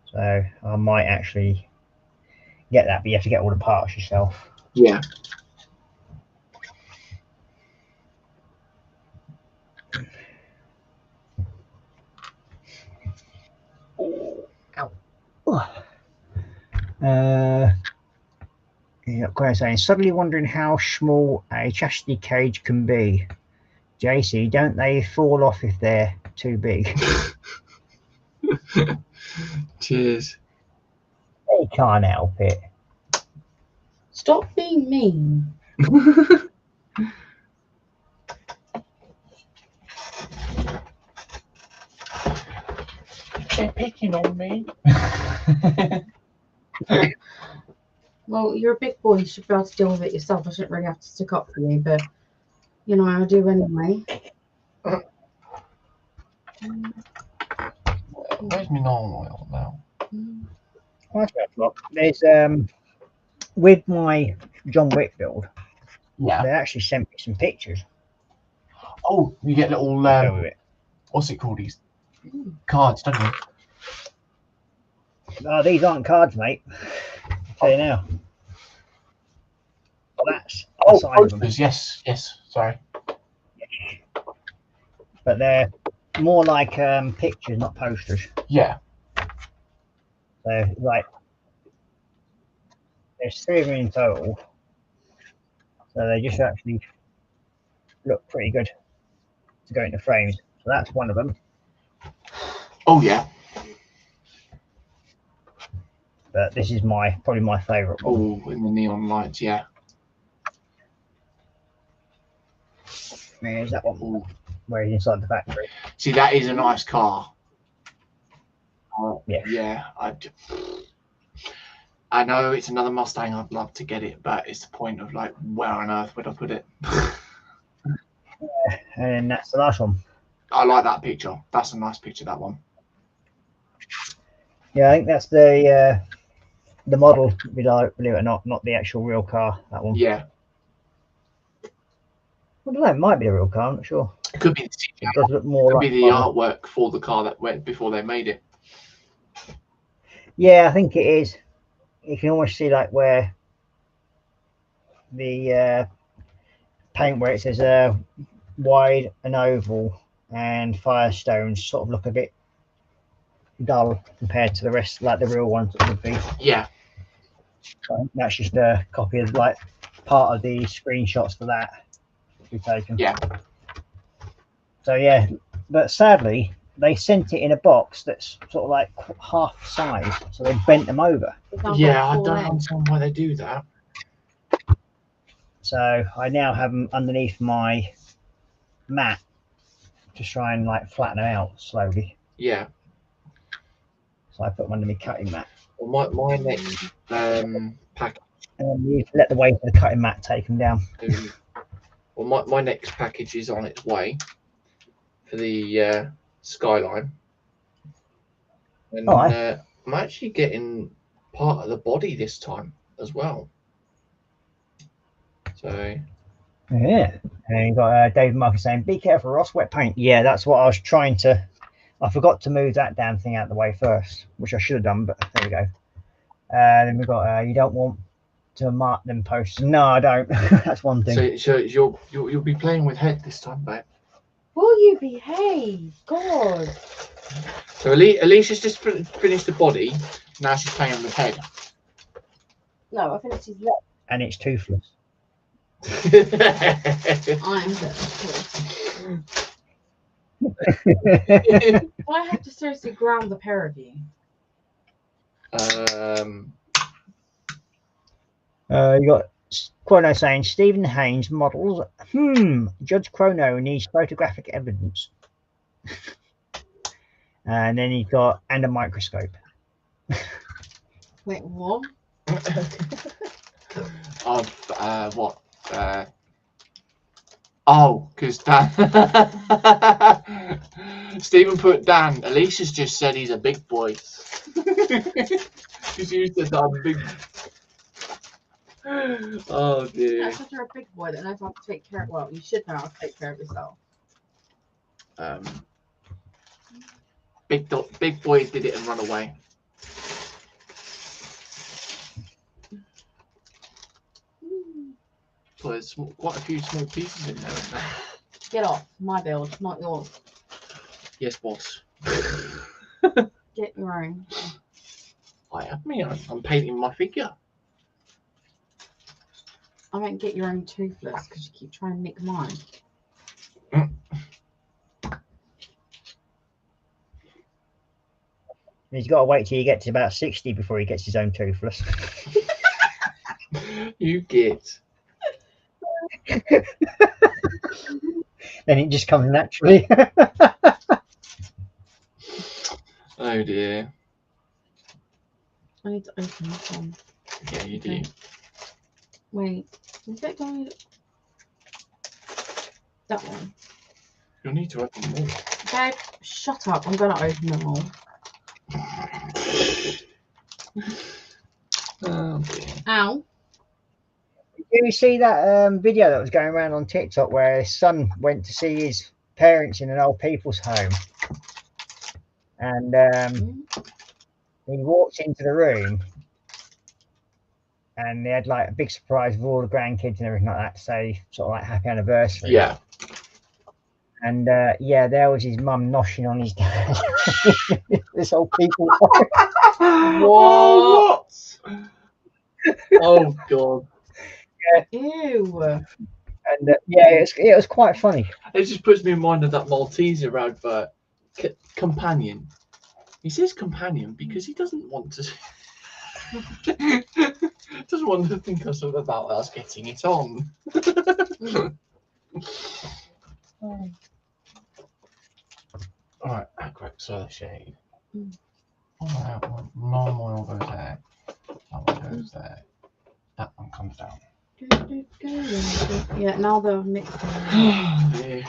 So I might actually get that, but you have to get all the parts yourself. Yeah. Yeah, Claire saying, suddenly wondering how small a chastity cage can be. JC, don't they fall off if they're too big? Cheers. They can't help it. Stop being mean. They're picking on me. Well, you're a big boy. You should be able to deal with it yourself. I shouldn't really have to stick up for you, but you know I do anyway. Where's my normal oil now? There's with my John Wick build, Yeah. they actually sent me some pictures. Oh, you get little to go with it. what's it called? These cards, don't you? Oh, these aren't cards, mate. I'll tell you now. That's the size of them. Posters. Yes. Sorry. But they're more like pictures, not posters. Yeah. So like, there's 3 of them in total. So they just actually look pretty good to go into frames. So that's one of them. Oh yeah. But this is probably my favourite one. Oh, in the neon lights, yeah. There's that one. Ooh. Where he's inside the factory. See, that is a nice car. Yeah. Yeah. I know it's another Mustang. I'd love to get it, but it's the point of like, where on earth would I put it? And that's the last one. I like that picture. That's a nice picture, that one. Yeah, I think that's the model, believe it or not the actual real car, that one. Yeah. I don't know, it might be a real car, I'm not sure. It could be It does look more like the artwork for the car that went before they made it. Yeah, I think it is. You can almost see like where the paint, where it says wide and oval and Firestones, sort of look a bit dull compared to the rest, like the real ones that would be. Yeah. So that's just a copy of like part of the screenshots for that we've taken. Yeah. So yeah, but sadly they sent it in a box that's sort of like half the size, so they bent them over. Yeah, I don't understand why they do that. So I now have them underneath my mat to try and like flatten them out slowly. Yeah. So I put them under my cutting mat. Well, my next package. And you let the weight of the cutting mat take them down. Well, my next package is on its way for the Skyline. And I'm actually getting part of the body this time as well. So yeah, and you got David Marcus saying, "Be careful, Ross, wet paint." Yeah, that's what I was trying to. I forgot to move that damn thing out of the way first, which I should have done, but there we go. Then we got you don't want to mark them posts. No, I don't. That's one thing. So you'll be playing with head this time, babe. Will you behave? God. So Alicia's just finished the body. Now she's playing with head. No, I finished his leg. And it's toothless. I'm I have to seriously ground the pair of you. You got Chrono saying Stephen Haynes models. Judge Chrono needs photographic evidence. And then you got and a microscope. Wait, what? What? Because Dan. Stephen put Dan. Alicia's just said he's a big boy. Because you said that I'm a big. Oh dear. That's such a big boy that knows how to take care of. Well, you should know how to take care of yourself. Big boy did it and run away. So there's quite a few small pieces in there, isn't there? Get off. My build, not yours. Yes, boss. Get your own. I'm painting my figure. I won't get your own toothless because you keep trying to nick mine. He's got to wait till he gets to about 60 before he gets his own toothless. You get. Then it just comes naturally. Oh dear. I need to open this one. Yeah, you Okay. do. Wait, is that going? That one. You'll need to open more. Babe, shut up. I'm gonna open them all. Oh dear. Ow. Did you see that video that was going around on TikTok where his son went to see his parents in an old people's home, and he walked into the room, and they had like a big surprise of all the grandkids and everything like that to say sort of like happy anniversary. Yeah. And yeah, there was his mum noshing on his dad. This old people's home. What? Oh god. Ew. And yeah, it was quite funny. It just puts me in mind of that Malteser advert. Companion. He says companion because he doesn't want to. Doesn't want to think about us getting it on. Alright, quick, so the shade. Alright, well, normal oil goes there. That one goes there. That one comes down. Yeah, now they're mixed. Yeah.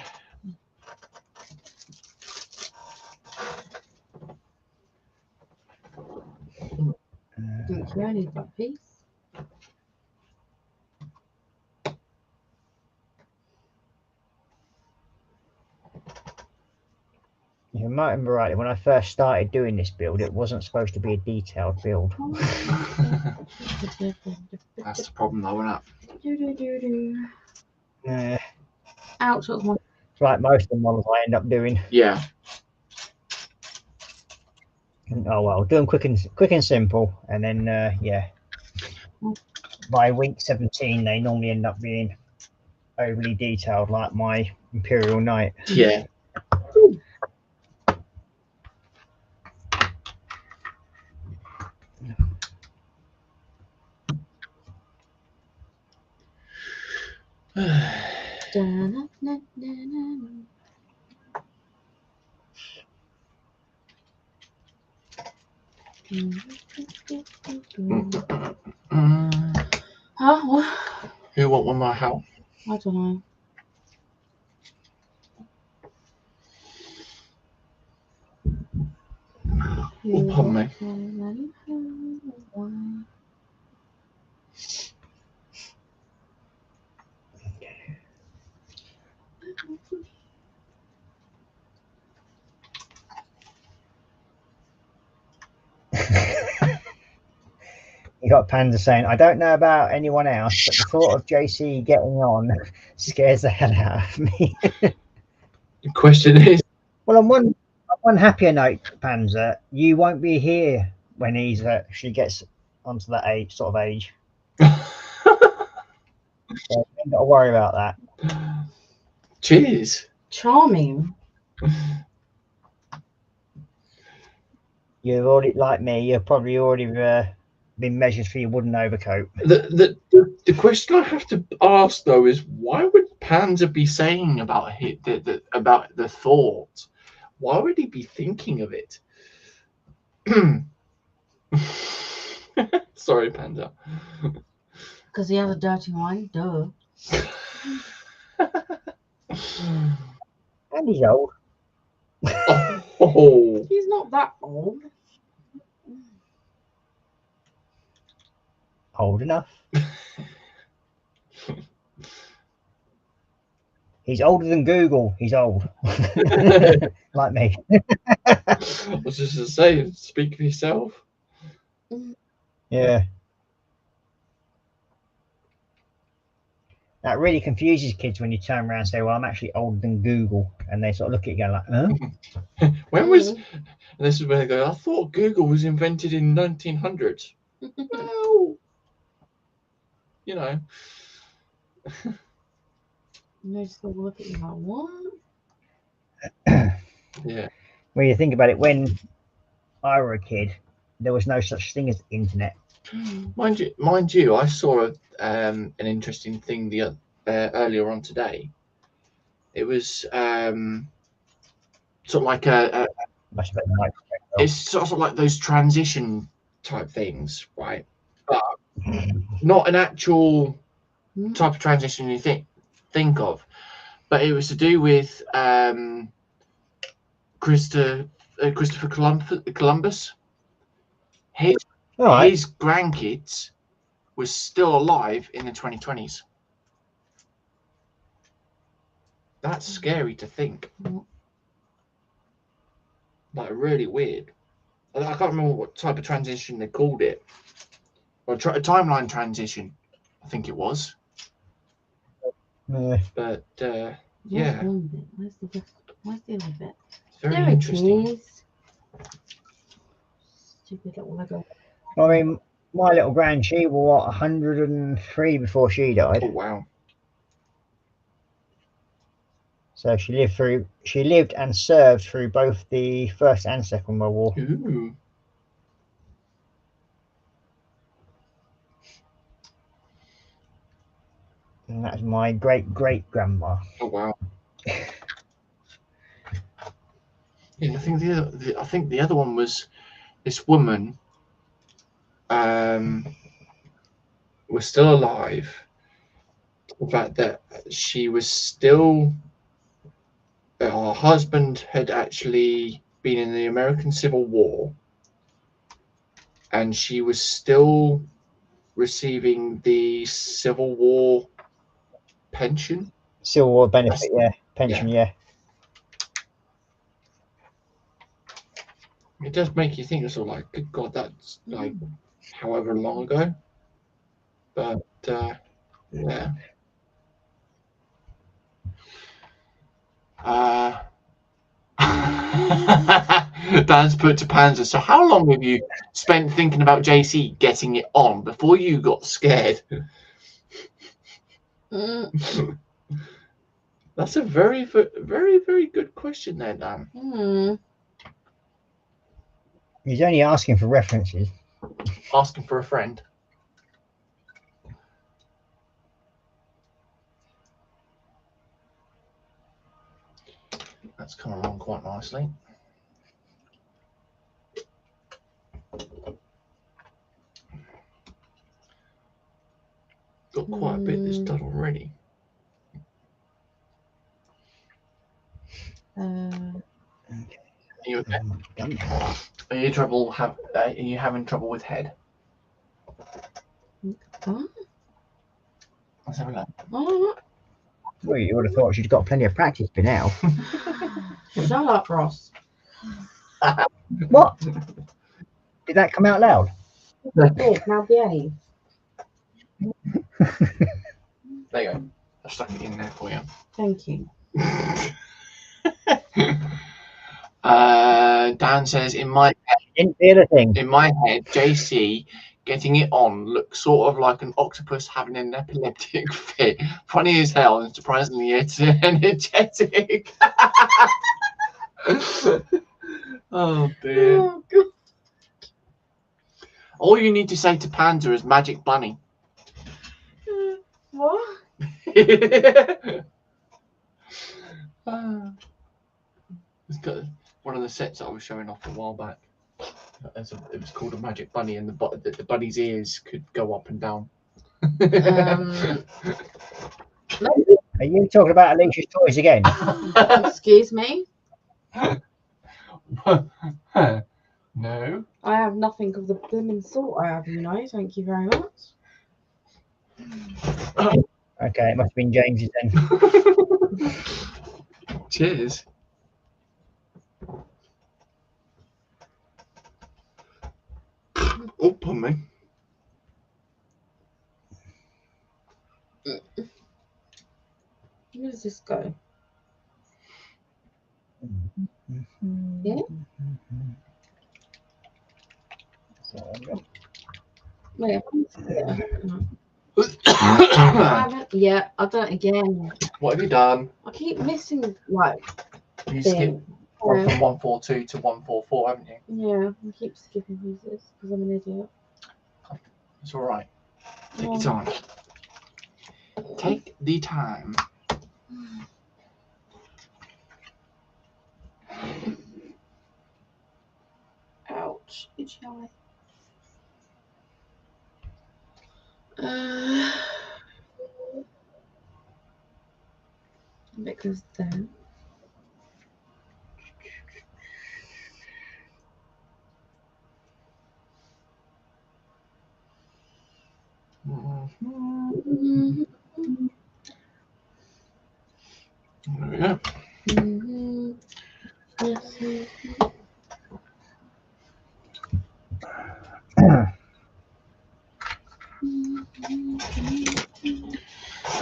Think you only got a piece. You might remember rightly, when I first started doing this build, it wasn't supposed to be a detailed build. That's the problem though, isn't it? Ouch, that was one. It's like most of the models I end up doing. Yeah. Oh well, do them quick and simple, and then yeah, by week 17 they normally end up being overly detailed, like my Imperial Knight. Yeah. Huh? What? Who want one more help? I don't know. Oh, pardon me. You got Panzer saying, I don't know about anyone else, but the thought of JC getting on scares the hell out of me. The question is. Well, on one happier note, Panzer, you won't be here when he's actually gets onto that sort of age. So you ain't got to worry about that. Cheers. Charming. You've already, like me, you've probably already been measured for your wooden overcoat. The question I have to ask though is why would Panzer be saying about about the thought? Why would he be thinking of it? Sorry, Panzer. Because he has a dirty mind. Duh. And he's old. Oh. He's not that old. Old enough. He's older than Google. He's old. Like me. I was just to say, speak for yourself. Yeah. That really confuses kids when you turn around and say, well, I'm actually older than Google. And they sort of look at you going like, huh? When was, and this is where they go, I thought Google was invented in 1900s. Well, you know. And they just look at you like, what? Yeah. When you think about it, when I were a kid, there was no such thing as the internet. Mind you, I saw an interesting thing earlier on today. It was sort of like Must have been like it's sort of like those transition type things, right? But not an actual type of transition you think of, but it was to do with Christopher Columbus. His grandkids were still alive in the 2020s. That's scary to think. Like really weird. I can't remember what type of transition they called it. Or a timeline transition, I think it was. But yeah. Where's the other bit? It's very interesting. Stupid little Lego. I mean, my little grand, she was what, 103 before she died. Oh wow. So she lived and served through both the First and Second World War. Ooh. And that's my great-great-grandma. Oh wow. Yeah, I think the other one was this woman was still alive. The fact that she was still her husband had actually been in the American Civil War, and she was still receiving the Civil War pension. Civil War benefit, yeah. Pension, yeah. It does make you think, sort of like, good God, that's like however long ago. But yeah. Dan's put to Panzer. So how long have you spent thinking about JC getting it on before you got scared? That's a very, very, very good question there, Dan. He's only asking for references. Asking for a friend. That's come along quite nicely. Got quite a bit that's done already. Are you okay? Are you having trouble with head? Let's have a look. Well, you would have thought she'd got plenty of practice by now. Shut up, Ross. What? Did that come out loud? Yes, now behave. There you go. I stuck it in there for you. Thank you. Dan says, in my head, JC getting it on looks sort of like an octopus having an epileptic fit. Funny as hell and surprisingly energetic. Oh dear. Oh, God. All you need to say to Panzer is Magic Bunny. What? It's got one of the sets that I was showing off a while back. It was called a Magic Bunny, and the bunny's ears could go up and down. Are you talking about Alicia's toys again? Excuse me? No. I have nothing of the blooming sort I have, you know. Thank you very much. Okay, it must have been James's then. Cheers. Oh, pardon me. Where does this go? Yeah? Wait, yeah, I've done it again. What have you done? I keep missing, like, You thing. gone from 142 to 144, haven't you? Yeah, I keep skipping pieces because I'm an idiot. It's all right. Take your time. Take the time. Ouch, itchy eye. Because then. There we go.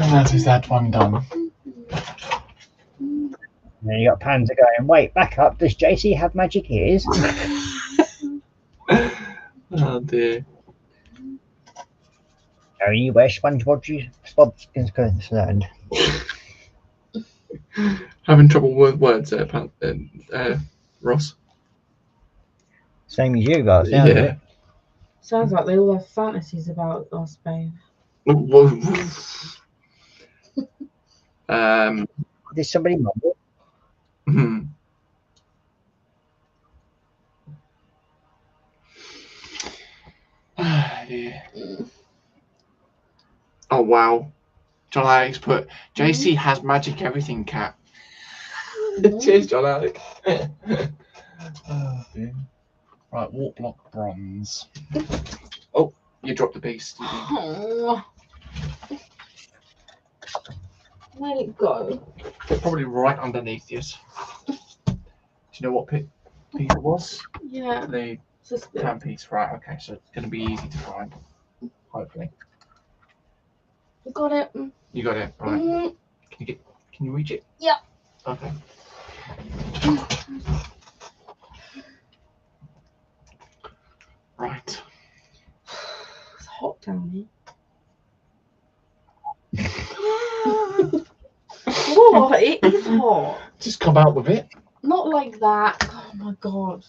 And that is that one done. And then you got Panzer going, wait, back up. Does JC have magic ears? Oh dear. Only where SpongeBob's concerned. Having trouble with words there, Ross. Same as you guys, Yeah. Sounds like they all have fantasies about us, babe. Did somebody mumble? Yeah. Oh wow. John Alex put JC has magic everything, cat. Cheers, John Alex. Oh, dear. Right, warp block bronze. Oh, you dropped the beast. Oh. Where'd it go? Probably right underneath you. Do you know what piece it was? Yeah. The tan piece, right? Okay, so it's going to be easy to find. Hopefully. Got it. You got it, right? Can you reach it? Yeah. Okay. Right. It's hot down here. What? It is hot. Just come out with it. Not like that. Oh my god.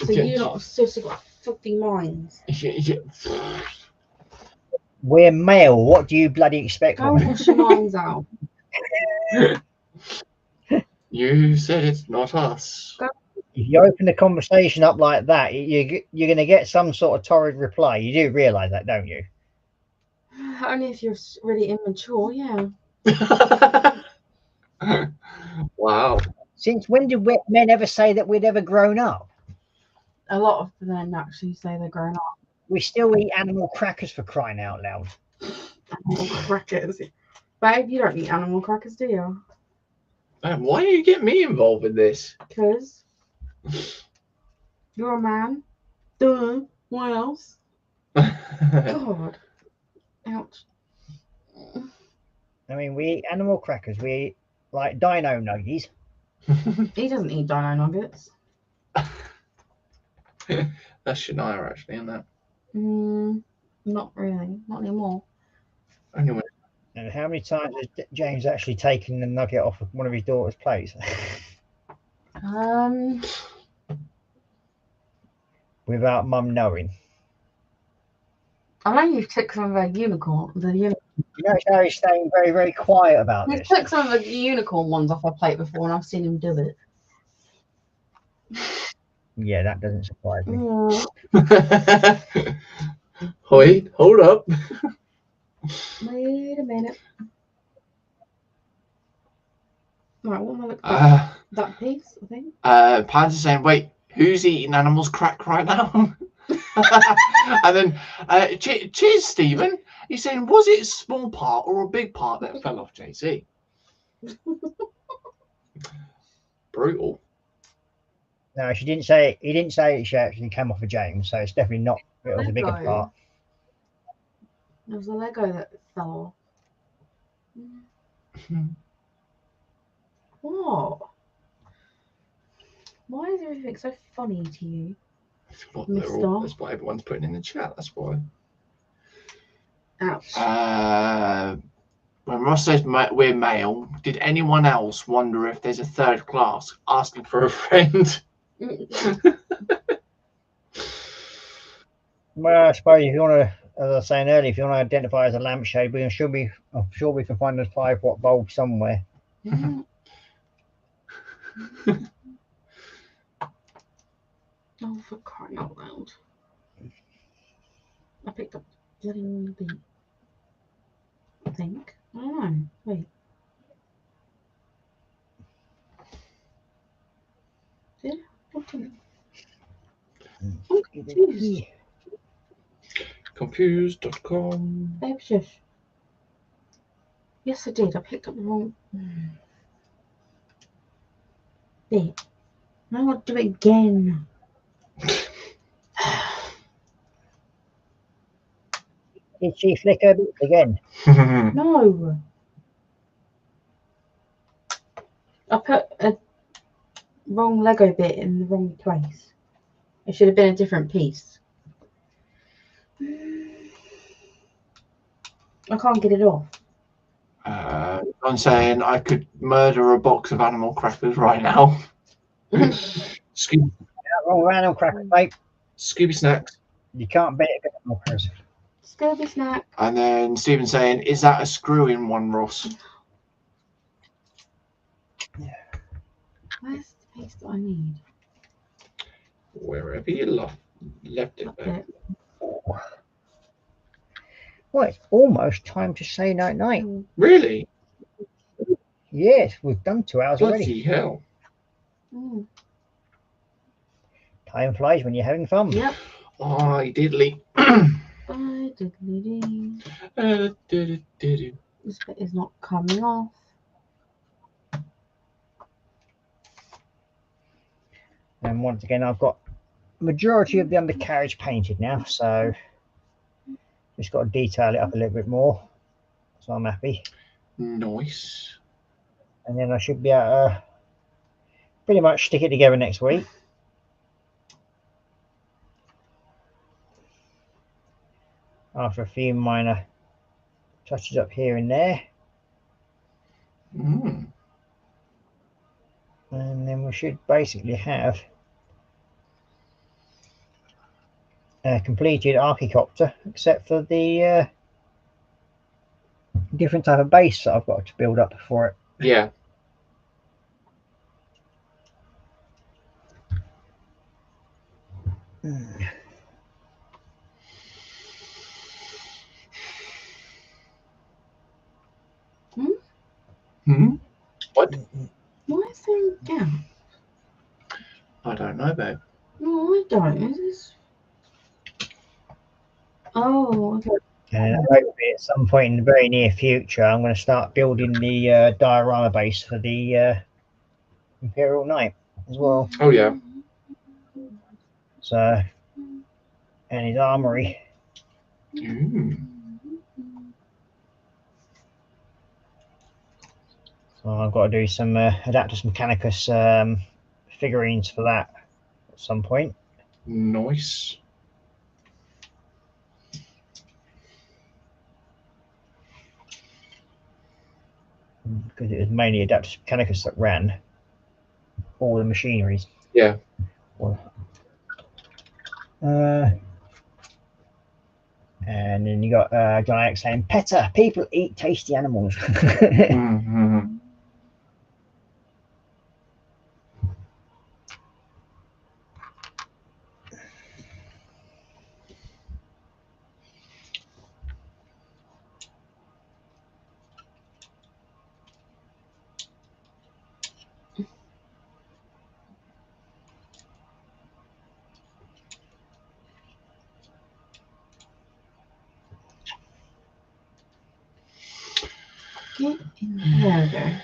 So Yeah. you lot have seriously got filthy minds. Yeah. We're male. What do you bloody expect Go from wash your minds out. You said it's not us. If you open the conversation up like that, you're going to get some sort of torrid reply. You do realise that, don't you? Only if you're really immature, yeah. Wow. Since when did men ever say that we'd ever grown up? A lot of men actually say they're grown up. We still eat animal crackers, for crying out loud. Animal crackers. Babe, you don't eat animal crackers, do you? Why do you get me involved in this? Because you're a man. Duh. What else? God. Ouch. I mean, we eat animal crackers. We eat, like, dino nuggies. He doesn't eat dino nuggets. That's Shania, actually, isn't that? Not really. Not anymore. Anyway. And how many times has James actually taken the nugget off of one of his daughter's plates? Without mum knowing. I know you've took some of the unicorn. You notice how he's staying very, very quiet about He's this. took some of the unicorn ones off her plate before, and I've seen him do it. Yeah, that doesn't surprise me. Wait, hold up. Wait a minute. Right, what am I looking at? That piece, I think. Pans is saying, wait, who's eating animals crack right now? And then, cheers, Stephen. He's saying, was it a small part or a big part that fell off JC? Brutal. No, she didn't say. He didn't say she actually came off of James, so it's definitely not. It was a bigger part. There was a Lego that fell off. What? Why is everything so funny to you? That's what everyone's putting in the chat. That's why. Ouch. When Ross says we're male, did anyone else wonder if there's a third class asking for a friend? Well, I suppose if you want to, as I was saying earlier, if you want to identify as a lampshade, I'm sure we can find a 5-watt bulb somewhere. Oh, for crying out loud. I picked up bloody wrong beat. I think. I don't know. Wait. Did I? What did I'm confused. Confused.com. Babe, shush. Yes, I did. I picked up the wrong bit. Now I want to do it again. Did she flicker again? No. I put a wrong Lego bit in the wrong place. It should have been a different piece. I can't get it off. I'm saying I could murder a box of animal crackers right now. Scooby Wrong random crackers, mate. snacks. You can't bet it against animal crackers. Scooby snack. And then Stephen saying, is that a screw in one, Ross? Where's the piece that I need? Wherever you left it there. Well, it's almost time to say night-night. Really? Yes, we've done 2 hours already. Bloody hell. Time flies when you're having fun. Yep. I diddly. I diddly dee. This bit is not coming off. And once again, I've got majority of the undercarriage painted now, so just got to detail it up a little bit more. So I'm happy. Nice. And then I should be able to pretty much stick it together next week. After a few minor touches up here and there. And then we should basically have a completed archicopter, except for the different type of base that I've got to build up for it. Yeah. What? Why is there a gap? I don't know, babe. No, I don't. Is this? Oh, okay. And hopefully at some point in the very near future, I'm going to start building the diorama base for the Imperial Knight as well. Oh, yeah. So, and his armory. So I've got to do some Adaptus Mechanicus figurines for that at some point. Nice. Because it was mainly Adaptus Mechanicus that ran all the machineries. Yeah. Well, and then you got John Alex saying, "PETA, people eat tasty animals." Get in there.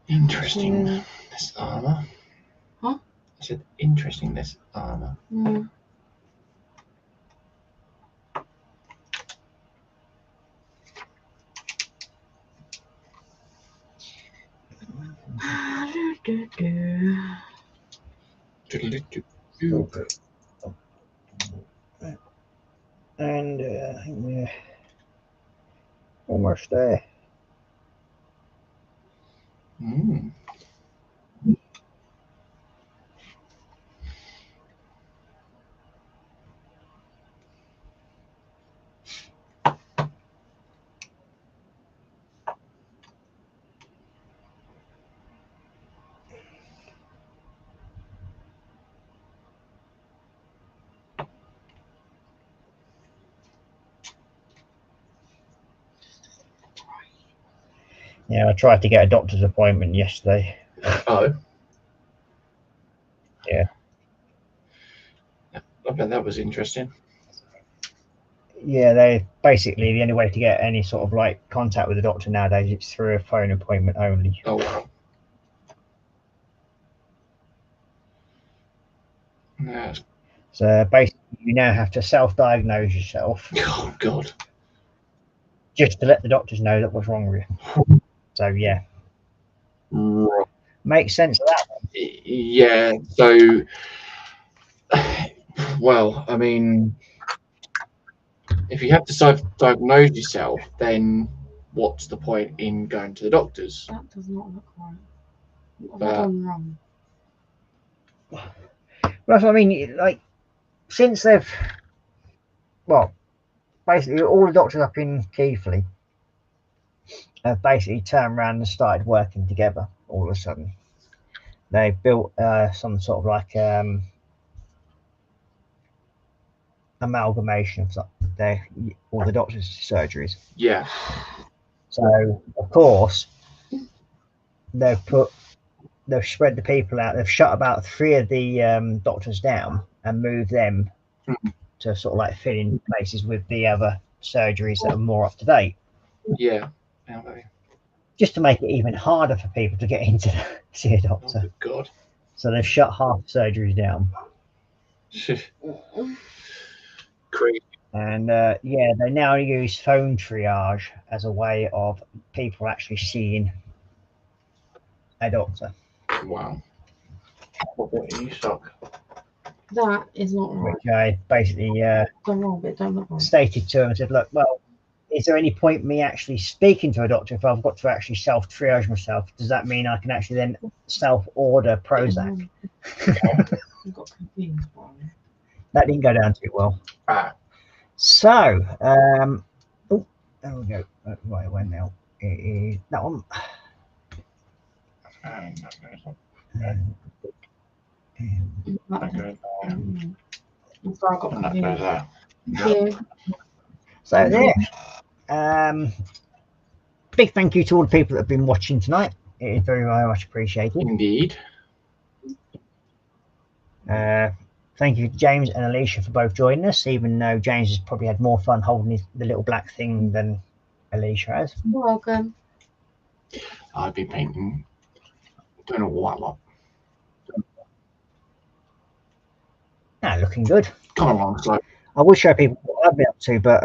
Interesting, this armor. Huh? I said, interesting, this armor. And I think we're almost there. Mm. Yeah, I tried to get a doctor's appointment yesterday. Oh. Yeah. I bet that was interesting. Yeah, they basically the only way to get any sort of like contact with the doctor nowadays it's through a phone appointment only. Oh wow. Yeah. So basically, you now have to self-diagnose yourself Oh God. just to let the doctors know that what's wrong with you. So yeah, Right. makes sense of that. Yeah. So, well, I mean, if you have to self-diagnose yourself, then what's the point in going to the doctors? That does not look right. What have But- I done wrong? Well, I mean, like since they've, well, basically all the doctors up in Keighley have basically turned around and started working together all of a sudden. They built some sort of like amalgamation of all the doctors' surgeries. Yeah. So of course they've spread the people out. They've shut about 3 of the doctors down and moved them to sort of like fill in places with the other surgeries that are more up to date. Yeah. Just to make it even harder for people to get into see a doctor. Oh God. So they've shut half surgeries down. Crazy. And yeah, they now use phone triage as a way of people actually seeing a doctor. Wow. What are you stuck? That is not right. Which I basically Done wrong, but it don't look right. stated to him and said, look, well, is there any point me actually speaking to a doctor if I've got to actually self-triage myself? Does that mean I can actually then self-order Prozac? I got confused. That didn't go down too well. Ah. So, oh, there we go. Right, when now? It is that one. So I got confused. Yeah. So there. Big thank you to all the people that have been watching tonight. It is very, very much appreciated. Indeed. Thank you to James and Alicia for both joining us, even though James has probably had more fun holding the little black thing than Alicia has. You're welcome. I've been painting. Don't know what lot. Looking good. Come along, slow. I will show people what I've been up to, but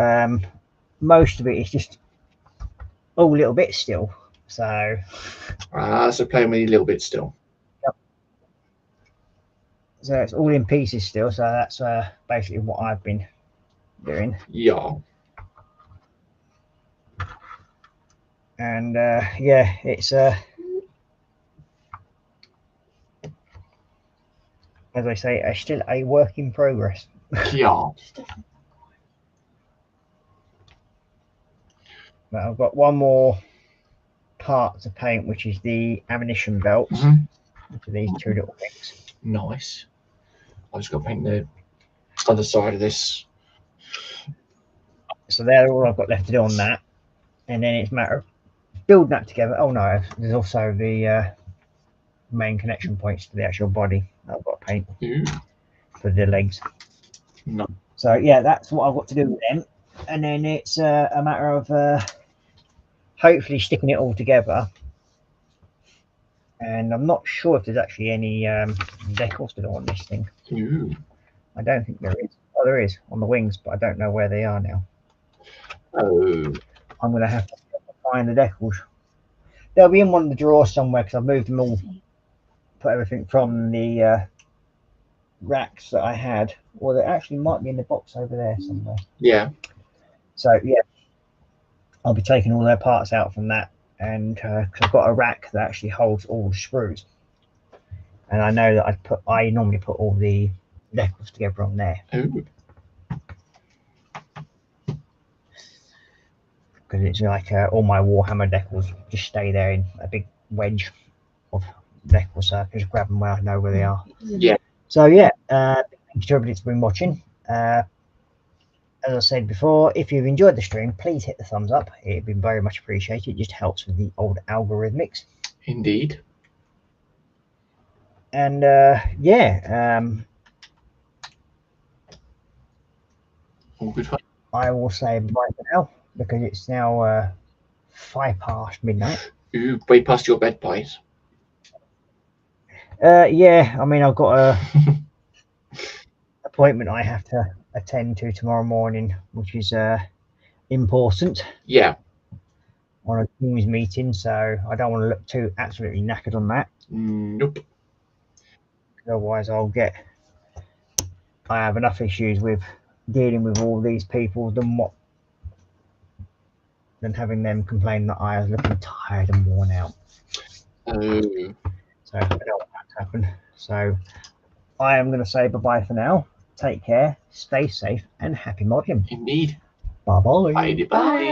most of it is just all little bits still. So playing with you a little bit still. Yep. So it's all in pieces still. So that's basically what I've been doing. Yeah. And yeah, it's as I say, still a work in progress. Yeah. But I've got one more part to paint, which is the ammunition belts for these 2 little things. Nice. I just got to paint the other side of this. So they're all I've got left to do on that, and then it's a matter of building that together. Oh no, there's also the main connection points to the actual body that I've got to paint for the legs. No. So yeah, that's what I've got to do with them, and then it's a matter of hopefully sticking it all together. And I'm not sure if there's actually any decals to do on this thing. I don't think there is. Oh, there is on the wings, but I don't know where they are now. Oh. I'm going to have to find the decals. They'll be in one of the drawers somewhere because I've moved them all, put everything from the racks that I had, or that actually might be in the box over there somewhere. Yeah. So yeah, I'll be taking all their parts out from that, and because I've got a rack that actually holds all the screws, and I know that I normally put all the decals together on there. Ooh. Because it's like all my Warhammer decals just stay there in a big wedge of decals, so I can just grab them where I know where they are. Yeah. So yeah, thank you to everybody that's been watching. As I said before, if you've enjoyed the stream, please hit the thumbs up. It'd be very much appreciated. It just helps with the old algorithmics. Indeed. And yeah, All good fun. I will say bye for now because it's now 5 past midnight. Ooh, way past your bed, boys. Yeah, I mean I've got a appointment I have to attend to tomorrow morning, which is important. Yeah. On a Teams meeting, so I don't want to look too absolutely knackered on that. Nope. Otherwise, I have enough issues with dealing with all these people than having them complain that I was looking tired and worn out. So I don't want that to happen. So I am going to say bye-bye for now. Take care, stay safe, and happy modding. Indeed. Bye-bye. Bye. Bye.